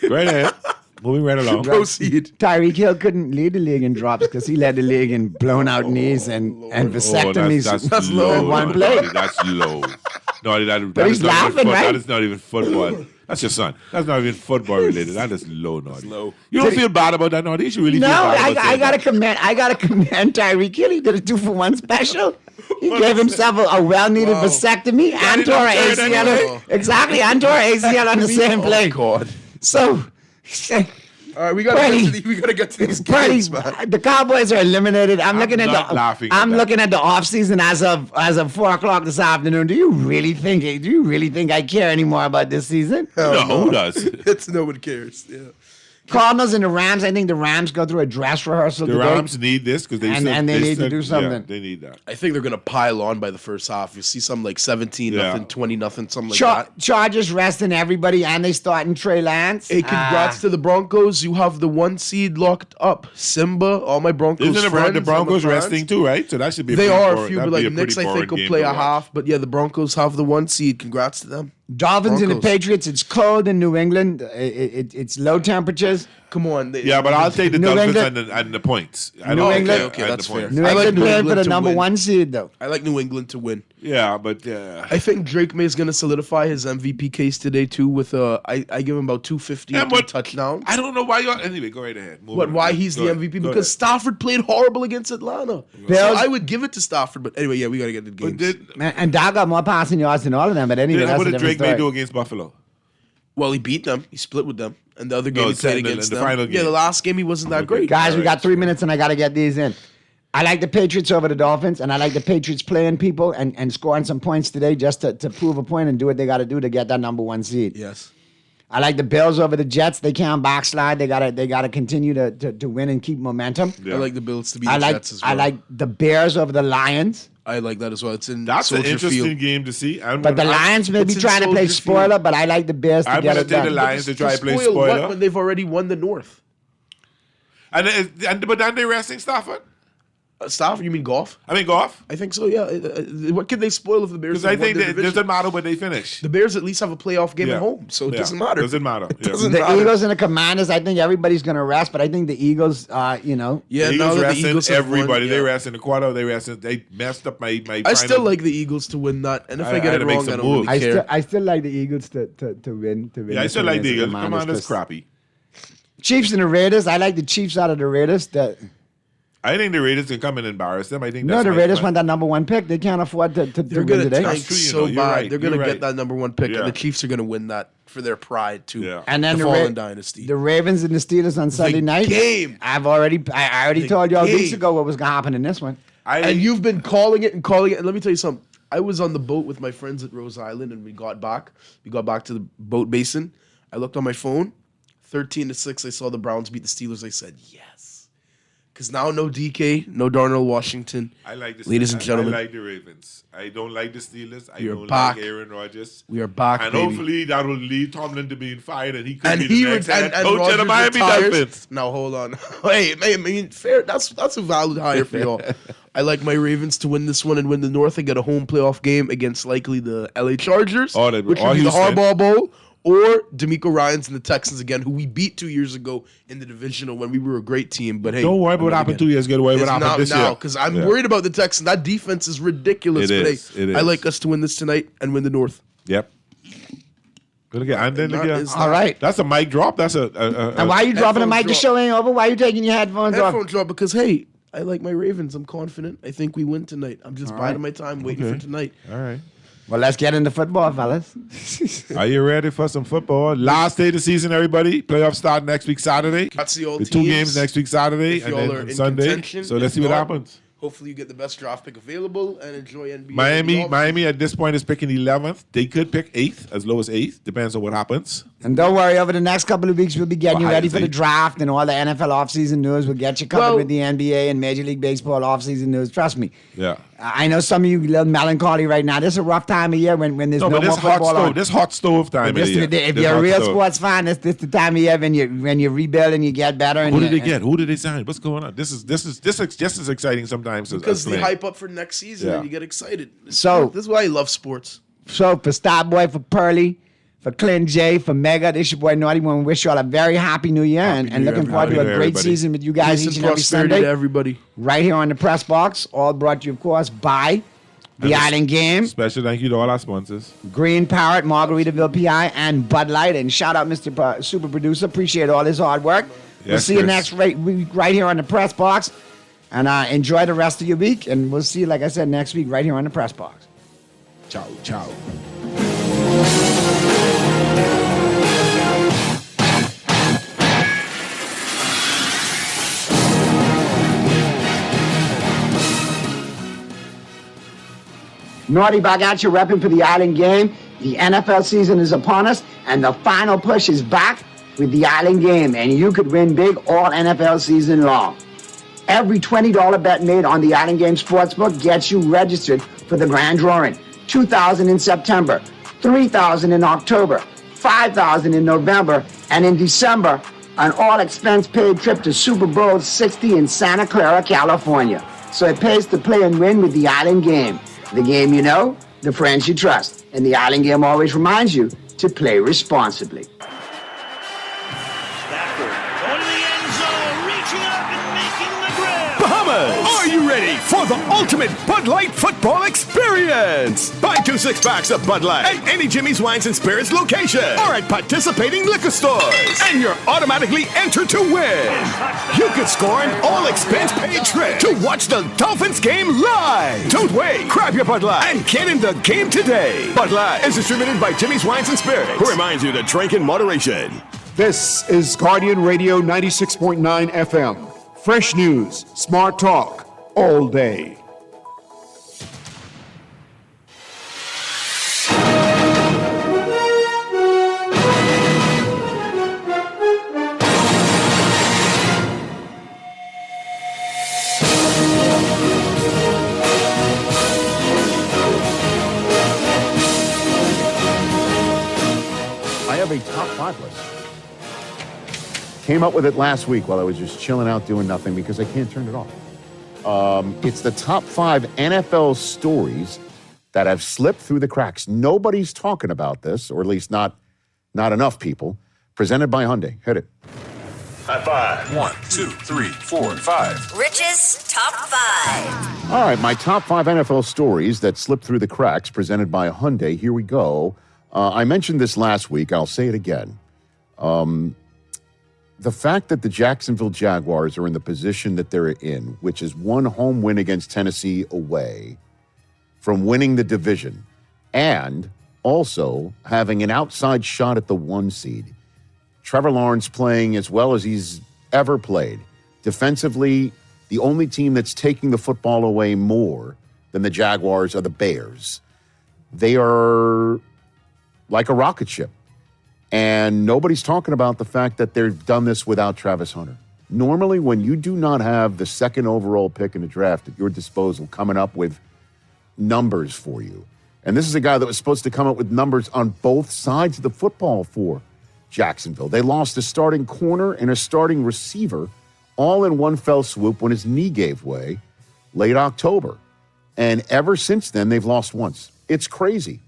Right ahead. Moving right along. Proceed. Tyreek Hill couldn't lead the league in drops because he led the league in blown out knees and vasectomies that's in low. one No, play. Noddy, that's low. No, that he's is not laughing, even right? That is not even football. That's your son. That's not even football related. That is low, Noddy. low. You don't feel bad about that, Noddy? You should really No, feel bad about I that. gotta commend Tyreek Hill. He did a 2-for-1 special. He gave himself a well-needed vasectomy and tore an not turn anyway. ACL. Exactly, and tore an ACL on the same play. God. So, All right, we gotta get to these Purdy, games, man. the Cowboys are eliminated. I'm looking at not the laughing at I'm that. looking at the offseason as of 4:00 this afternoon. Do you really think I care anymore about this season? No, who does? It's no one cares. Yeah. Cardinals and the Rams. I think the Rams go through a dress rehearsal The today. Rams need this because they And- said, and they need to said- do something. Yeah, they need that. I think they're gonna pile on by the first half. You see some like 17 Yeah. nothing, 20 nothing, something like that. Chargers resting everybody, and they starting Trey Lance. Hey, congrats to the Broncos. You have the 1 seed locked up. Simba, all my Broncos Isn't friends. the Broncos all my fans. resting too, right? So that should be. They pretty are boring. a few, That'd but be like a Knicks, pretty I think boring will play game a to watch. half. But yeah, the Broncos have the 1 seed. Congrats to them. Dolphins and the Broncos. Patriots. It's cold in New England. It's low temperatures. Come on. Yeah, but I'll take the New Dolphins England- and the points. New England- Okay, and that's the fair. points. New I like England New playing for England the to number win. 1 seed, though. I like New England to win. Yeah, but I think Drake May is going to solidify his MVP case today too. With I give him about 250 Yeah, and but- touchdowns. I don't know why you're. Anyway, go right ahead. Move But on. why he's Go the ahead. MVP? Go Because ahead. Stafford played horrible against Atlanta. So Bills- I would give it to Stafford. But anyway, yeah, we got to get the But games. And Dak got more passing yards than all of them. But anyway, that's what a did different Drake May story. do against Buffalo? Well, he beat them. He split with them. And the other game No, he it's played in the- against in the them. final Yeah, game. the last game he wasn't that great. Guys, we All got right. 3 minutes, and I got to get these in. I like the Patriots over the Dolphins, and I like the Patriots playing people and scoring some points today just to prove a point and do what they got to do to get that number 1 seed. Yes. I like the Bills over the Jets. They can't backslide. They gotta continue to win and keep momentum. Yeah. I like the Bills to beat I the like Jets as well. I like the Bears over the Lions. I like that as well. It's in That's an Soldier interesting Field. game to see. But the Lions may be It's in trying to play Soldier Field. spoiler, but I like the Bears to I'm get gonna it take the done. Lions to try to play Spoil what spoiler. when they've already won the North? But then they resting Stafford. Stafford, you mean Goff? I mean Goff. I think so. Yeah. What can they spoil if the Bears? Because I have won think their that it division? doesn't matter what they finish. The Bears at least have a playoff game at home, so it Yeah. doesn't matter. Doesn't matter. Yeah. Doesn't The matter. Eagles and the Commanders, I think everybody's going to rest, but I think the Eagles, Yeah, The now Eagles that the resting Eagles have everybody. won, They yeah. rest in the quarter. They rest. They messed up my. I still like the Eagles to win that, and if I, I get had it to make wrong, some I don't moves. really care. I still like the Eagles to win. Yeah, I still like the Eagles. Commanders crappy. Chiefs and the Raiders. I like the Chiefs out of the Raiders. I think the Raiders can come and embarrass them. I think No, that's the my Raiders plan. want that number one pick. They can't afford to They're win going to today. tank true, you so know, bad. you're right, They're going to you're get right. that number one pick, Yeah. and the Chiefs are going to win that for their pride too. Yeah. And then the the fallen dynasty. The Ravens and the Steelers on Sunday night. game. I already The told y'all weeks game. ago what was going to happen in this one. And you've been calling it. And let me tell you something. I was on the boat with my friends at Rose Island, and we got back. We got back to the boat basin. I looked on my phone. 13-6. I saw the Browns beat the Steelers. I said yes. Because now no DK, no Darnell Washington. I like the ladies and gentlemen. I like the Ravens. I don't like the Steelers. I We are don't back. like Aaron Rodgers. We are back, And baby. hopefully that will lead Tomlin to being fired, and he could And be he the next head and coach of the Rodgers Miami retires. Dolphins. Now hold on. Hey, I mean, fair. That's a valid hire for y'all. I like my Ravens to win this one and win the North and get a home playoff game against likely the LA Chargers, Or which or would be the Houston. Harbaugh Bowl, or D'Amico Ryans and the Texans again, who we beat 2 years ago in the divisional when we were a great team. But hey, Don't worry about what happened 2 years ago. Worry about what happened this year. because I'm Yeah. worried about the Texans. That defense is ridiculous. It but is. hey, It I is. like us to win this tonight and win the North. Yep. Good again. And then That again. is- All right. That's a mic drop. That's a And why are you dropping the headphone mic? The drop. show ain't over. Why are you taking your headphones off? Headphone drop because hey, I like my Ravens. I'm confident. I think we win tonight. I'm just biding my time, waiting Okay. for tonight. All right. Well, let's get into football, fellas. Are you ready for some football? Last day of the season, everybody. Playoffs start next week Saturday. That's the old The two teams. games next week Saturday If and y'all then are on in Sunday. contention, So let's if see what not, happens. Hopefully, you get the best draft pick available and enjoy NBA. Miami at this point is picking 11th. They could pick 8th, as low as 8th. Depends on what happens. And don't worry, over the next couple of weeks, we'll be getting you Well, ready I for the think- draft and all the NFL offseason news. We'll get you covered Well- with the NBA and Major League Baseball offseason news. Trust me. Yeah. I know some of you a little melancholy right now. This is a rough time of year when there's no but more this hot football stove, on. this hot stove time But of this- the year. if This you're a hot real stove. sports fan, this the time of year when you rebuild and you get better. And Who you, did they get? Who did they sign? What's going on? This is just as exciting sometimes as because they playing. hype up for next season Yeah. and you get excited. So- this is why I love sports. So for Starboy, for Pearly, for Clint J, for Mega, this your boy Naughty. We want to wish you all a very happy new year and New Year, looking forward to everybody. a Happy great New Year, season with you guys Peace each and and every prosperity Sunday. to everybody. Right here on the Press Box, all brought to you, of course, by The Island Game, Special thank you to all our sponsors. Green Parrot, Margaritaville PI, and Bud Light. And shout out Mr. Super Producer. Appreciate all his hard work. We'll Yes, see you Chris. next week right here on the Press Box. And enjoy the rest of your week. And we'll see you, like I said, next week right here on the Press Box. Ciao, ciao. Naughty Bagacha repping for the Island Game. The NFL season is upon us, and the final push is back with the Island Game, and you could win big all NFL season long. Every $20 bet made on the Island Game Sportsbook gets you registered for the grand drawing. $2,000 in September, $3,000 in October, $5,000 in November, and in December, an all-expense-paid trip to Super Bowl 60 in Santa Clara, California. So it pays to play and win with the Island Game. The game you know, the friends you trust. And the Island Game always reminds you to play responsibly. Stafford going to the end zone, reaching up and making the grab. Bahamas, are you ready for the ultimate Bud Light football experience? Buy 2 6-packs of Bud Light at any Jimmy's Wines and Spirits location or at participating liquor stores, and you're automatically entered to win. You could score an all-expense-paid trip to watch the Dolphins game live. Don't wait. Grab your Bud Light and get in the game today. Bud Light is distributed by Jimmy's Wines and Spirits, who reminds you to drink in moderation. This is Guardian Radio 96.9 FM. Fresh news, smart talk, all day. I have a top 5 list. Came up with it last week while I was just chilling out doing nothing because I can't turn it off. It's the top 5 NFL stories that have slipped through the cracks. Nobody's talking about this, or at least not enough people. Presented by Hyundai. Hit it. High five. 1, 2, 3, 4, 5. Rich's Top 5. All right, my top 5 NFL stories that slipped through the cracks, presented by Hyundai. Here we go. I mentioned this last week. I'll say it again. The fact that the Jacksonville Jaguars are in the position that they're in, which is one home win against Tennessee away from winning the division, and also having an outside shot at the 1 seed. Trevor Lawrence playing as well as he's ever played. Defensively, the only team that's taking the football away more than the Jaguars are the Bears. They are like a rocket ship. And nobody's talking about the fact that they've done this without Travis Hunter. Normally, when you do not have the second overall pick in the draft at your disposal coming up with numbers for you, and this is a guy that was supposed to come up with numbers on both sides of the football for Jacksonville. They lost a starting corner and a starting receiver all in one fell swoop when his knee gave way late October. And ever since then, they've lost once. It's crazy.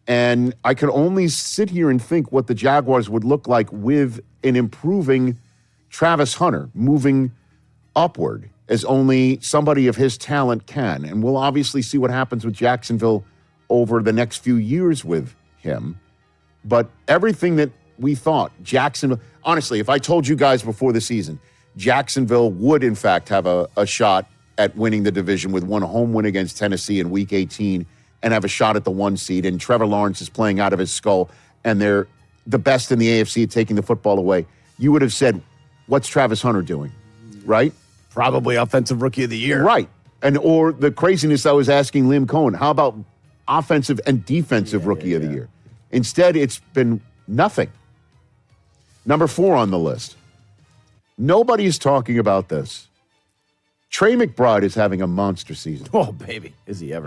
And I could only sit here and think what the Jaguars would look like with an improving Travis Hunter moving upward as only somebody of his talent can. And we'll obviously see what happens with Jacksonville over the next few years with him. But everything that we thought Jacksonville, honestly, if I told you guys before the season, Jacksonville would in fact have a shot at winning the division with one home win against Tennessee in Week 18 and have a shot at the 1 seed, and Trevor Lawrence is playing out of his skull, and they're the best in the AFC at taking the football away, you would have said, what's Travis Hunter doing, right? Probably Offensive Rookie of the Year. Right. And or the craziness I was asking Liam Cohen, how about Offensive and Defensive Rookie of the Year? Instead, it's been nothing. Number 4 on the list. Nobody's talking about this. Trey McBride is having a monster season. Oh, baby. Is he ever?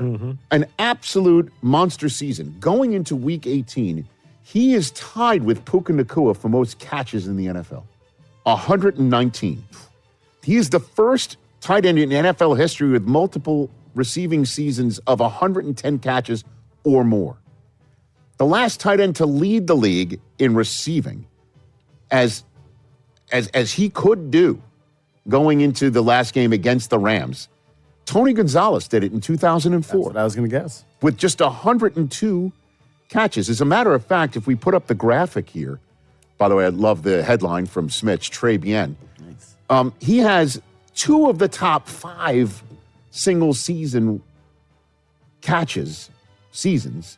An absolute monster season. Going into Week 18, he is tied with Puka Nacua for most catches in the NFL. 119. He is the first tight end in NFL history with multiple receiving seasons of 110 catches or more. The last tight end to lead the league in receiving as he could do going into the last game against the Rams. Tony Gonzalez did it in 2004. That's what I was going to guess. With just 102 catches. As a matter of fact, if we put up the graphic here, by the way, I love the headline from Smitch, Trey Bien. Nice. He has 2 of the top 5 single season seasons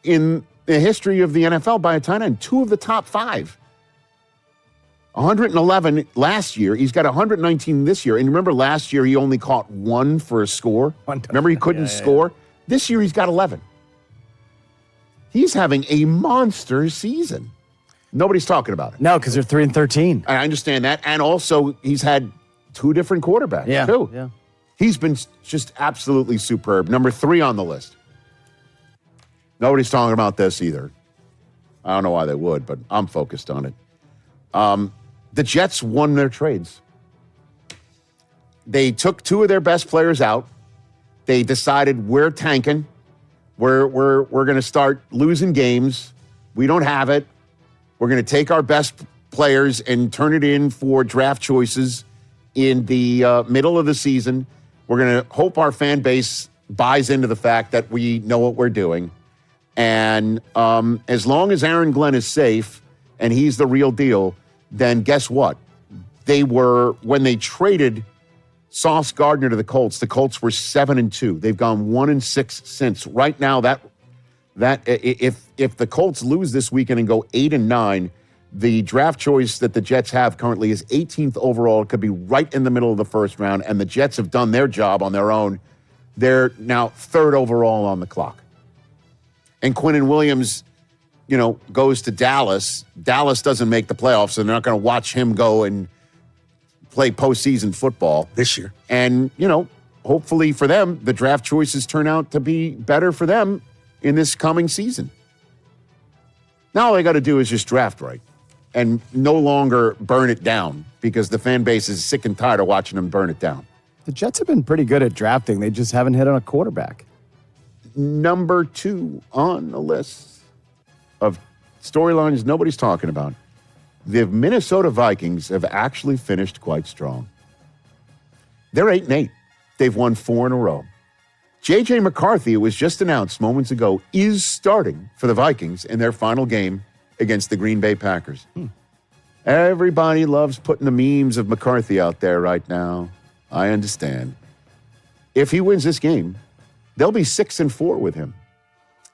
in the history of the NFL by a tight end. 2 of the top 5. 111 last year. He's got 119 this year. And remember last year he only caught 1 for a score? Remember he couldn't score? This year he's got 11. He's having a monster season. Nobody's talking about it. No, because they're 3-13. I understand that. And also he's had 2 different quarterbacks too. Yeah. He's been just absolutely superb. Number 3 on the list. Nobody's talking about this either. I don't know why they would, but I'm focused on it. The Jets won their trades. They took 2 of their best players out. They decided we're tanking. We're going to start losing games. We don't have it. We're going to take our best players and turn it in for draft choices in the middle of the season. We're going to hope our fan base buys into the fact that we know what we're doing. And as long as Aaron Glenn is safe and he's the real deal, then guess what? When they traded Sauce Gardner to the Colts were 7-2. They've gone 1-6 since. Right now, that if the Colts lose this weekend and go 8-9, the draft choice that the Jets have currently is 18th overall. It could be right in the middle of the first round, and the Jets have done their job on their own. They're now 3rd overall on the clock. And Quinnen Williams, goes to Dallas. Dallas doesn't make the playoffs, and they're not going to watch him go and play postseason football this year. And, hopefully for them, the draft choices turn out to be better for them in this coming season. Now all they got to do is just draft right and no longer burn it down because the fan base is sick and tired of watching them burn it down. The Jets have been pretty good at drafting. They just haven't hit on a quarterback. Number 2 on the list of storylines nobody's talking about. The Minnesota Vikings have actually finished quite strong. They're 8-8. They've won 4 in a row. J.J. McCarthy, it was just announced moments ago, is starting for the Vikings in their final game against the Green Bay Packers. Everybody loves putting the memes of McCarthy out there right now. I understand. If he wins this game, they'll be 6-4 with him.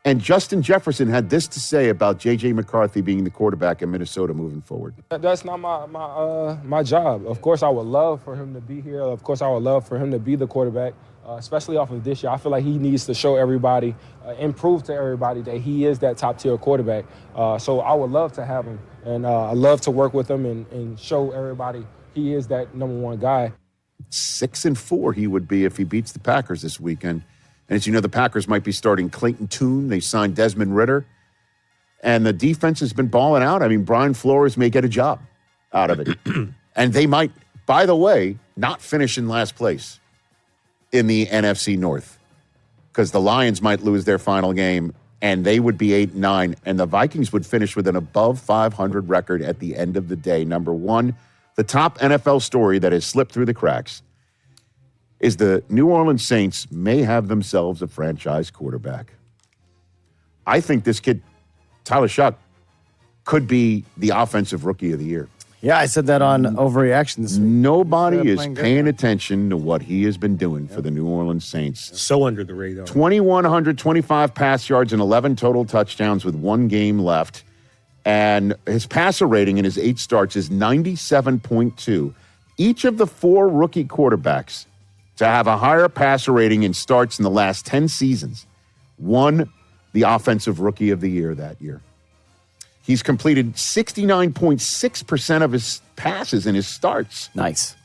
And Justin Jefferson had this to say about J.J. McCarthy being the quarterback in Minnesota moving forward. That's not my job. Of course, I would love for him to be here. Of course, I would love for him to be the quarterback, especially off of this year. I feel like he needs to show everybody, and prove to everybody that he is that top-tier quarterback. So I would love to have him, and I love to work with him and show everybody he is that number one guy. 6-4 he would be if he beats the Packers this weekend. And as you know, the Packers might be starting Clayton Tune. They signed Desmond Ridder. And the defense has been balling out. I mean, Brian Flores may get a job out of it. And they might, by the way, not finish in last place in the NFC North. Because the Lions might lose their final game, and they would be 8-9. And the Vikings would finish with an above 500 record at the end of the day. Number 1, the top NFL story that has slipped through the cracks is the New Orleans Saints may have themselves a franchise quarterback. I think this kid, Tyler Shuck, could be the offensive rookie of the year. Yeah, I said that on Overreaction this week. Nobody is paying attention to what he has been doing for the New Orleans Saints. So under the radar. 2,125 pass yards and 11 total touchdowns with 1 game left. And his passer rating in his 8 starts is 97.2. Each of the 4 rookie quarterbacks to have a higher passer rating in starts in the last 10 seasons won the Offensive Rookie of the Year that year. He's completed 69.6% of his passes in his starts. Nice.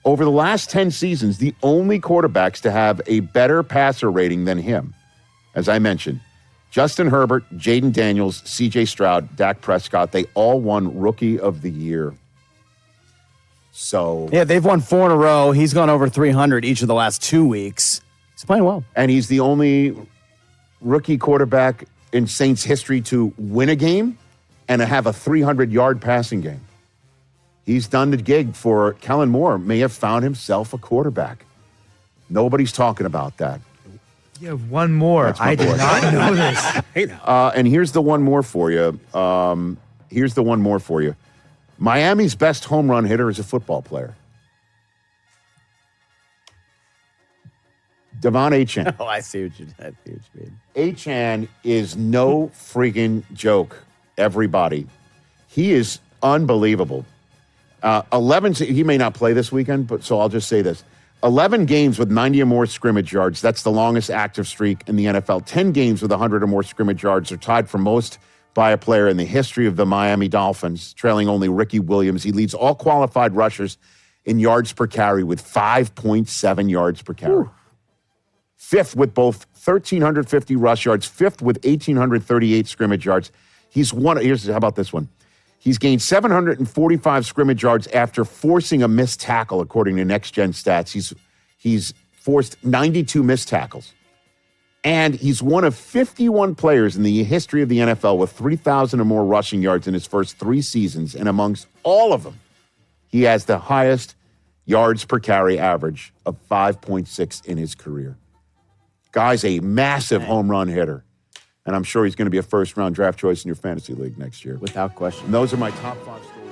Over the last 10 seasons, the only quarterbacks to have a better passer rating than him, as I mentioned, Justin Herbert, Jaden Daniels, C.J. Stroud, Dak Prescott, they all won Rookie of the Year. So yeah, they've won 4 in a row. He's gone over 300 each of the last 2 weeks. He's playing well. And he's the only rookie quarterback in Saints history to win a game and to have a 300-yard passing game. He's done the gig for Kellen Moore, may have found himself a quarterback. Nobody's talking about that. You have one more. I did not know this. Hey now. And here's the one more for you. Miami's best home run hitter is a football player. Devon Achane. Oh, I see what you mean. Achane is no freaking joke, everybody. He is unbelievable. 11, he may not play this weekend, but so I'll just say this. 11 games with 90 or more scrimmage yards. That's the longest active streak in the NFL. 10 games with 100 or more scrimmage yards are tied for most by a player in the history of the Miami Dolphins, trailing only Ricky Williams. He leads all qualified rushers in yards per carry with 5.7 yards per carry. Ooh. 5th with both 1,350 rush yards, 5th with 1,838 scrimmage yards. How about this one? He's gained 745 scrimmage yards after forcing a missed tackle, according to Next Gen Stats. He's forced 92 missed tackles. And he's one of 51 players in the history of the NFL with 3,000 or more rushing yards in his first 3 seasons. And amongst all of them, he has the highest yards per carry average of 5.6 in his career. Guy's a massive home run hitter. And I'm sure he's going to be a first-round draft choice in your fantasy league next year. Without question. And those are my top 5 stories.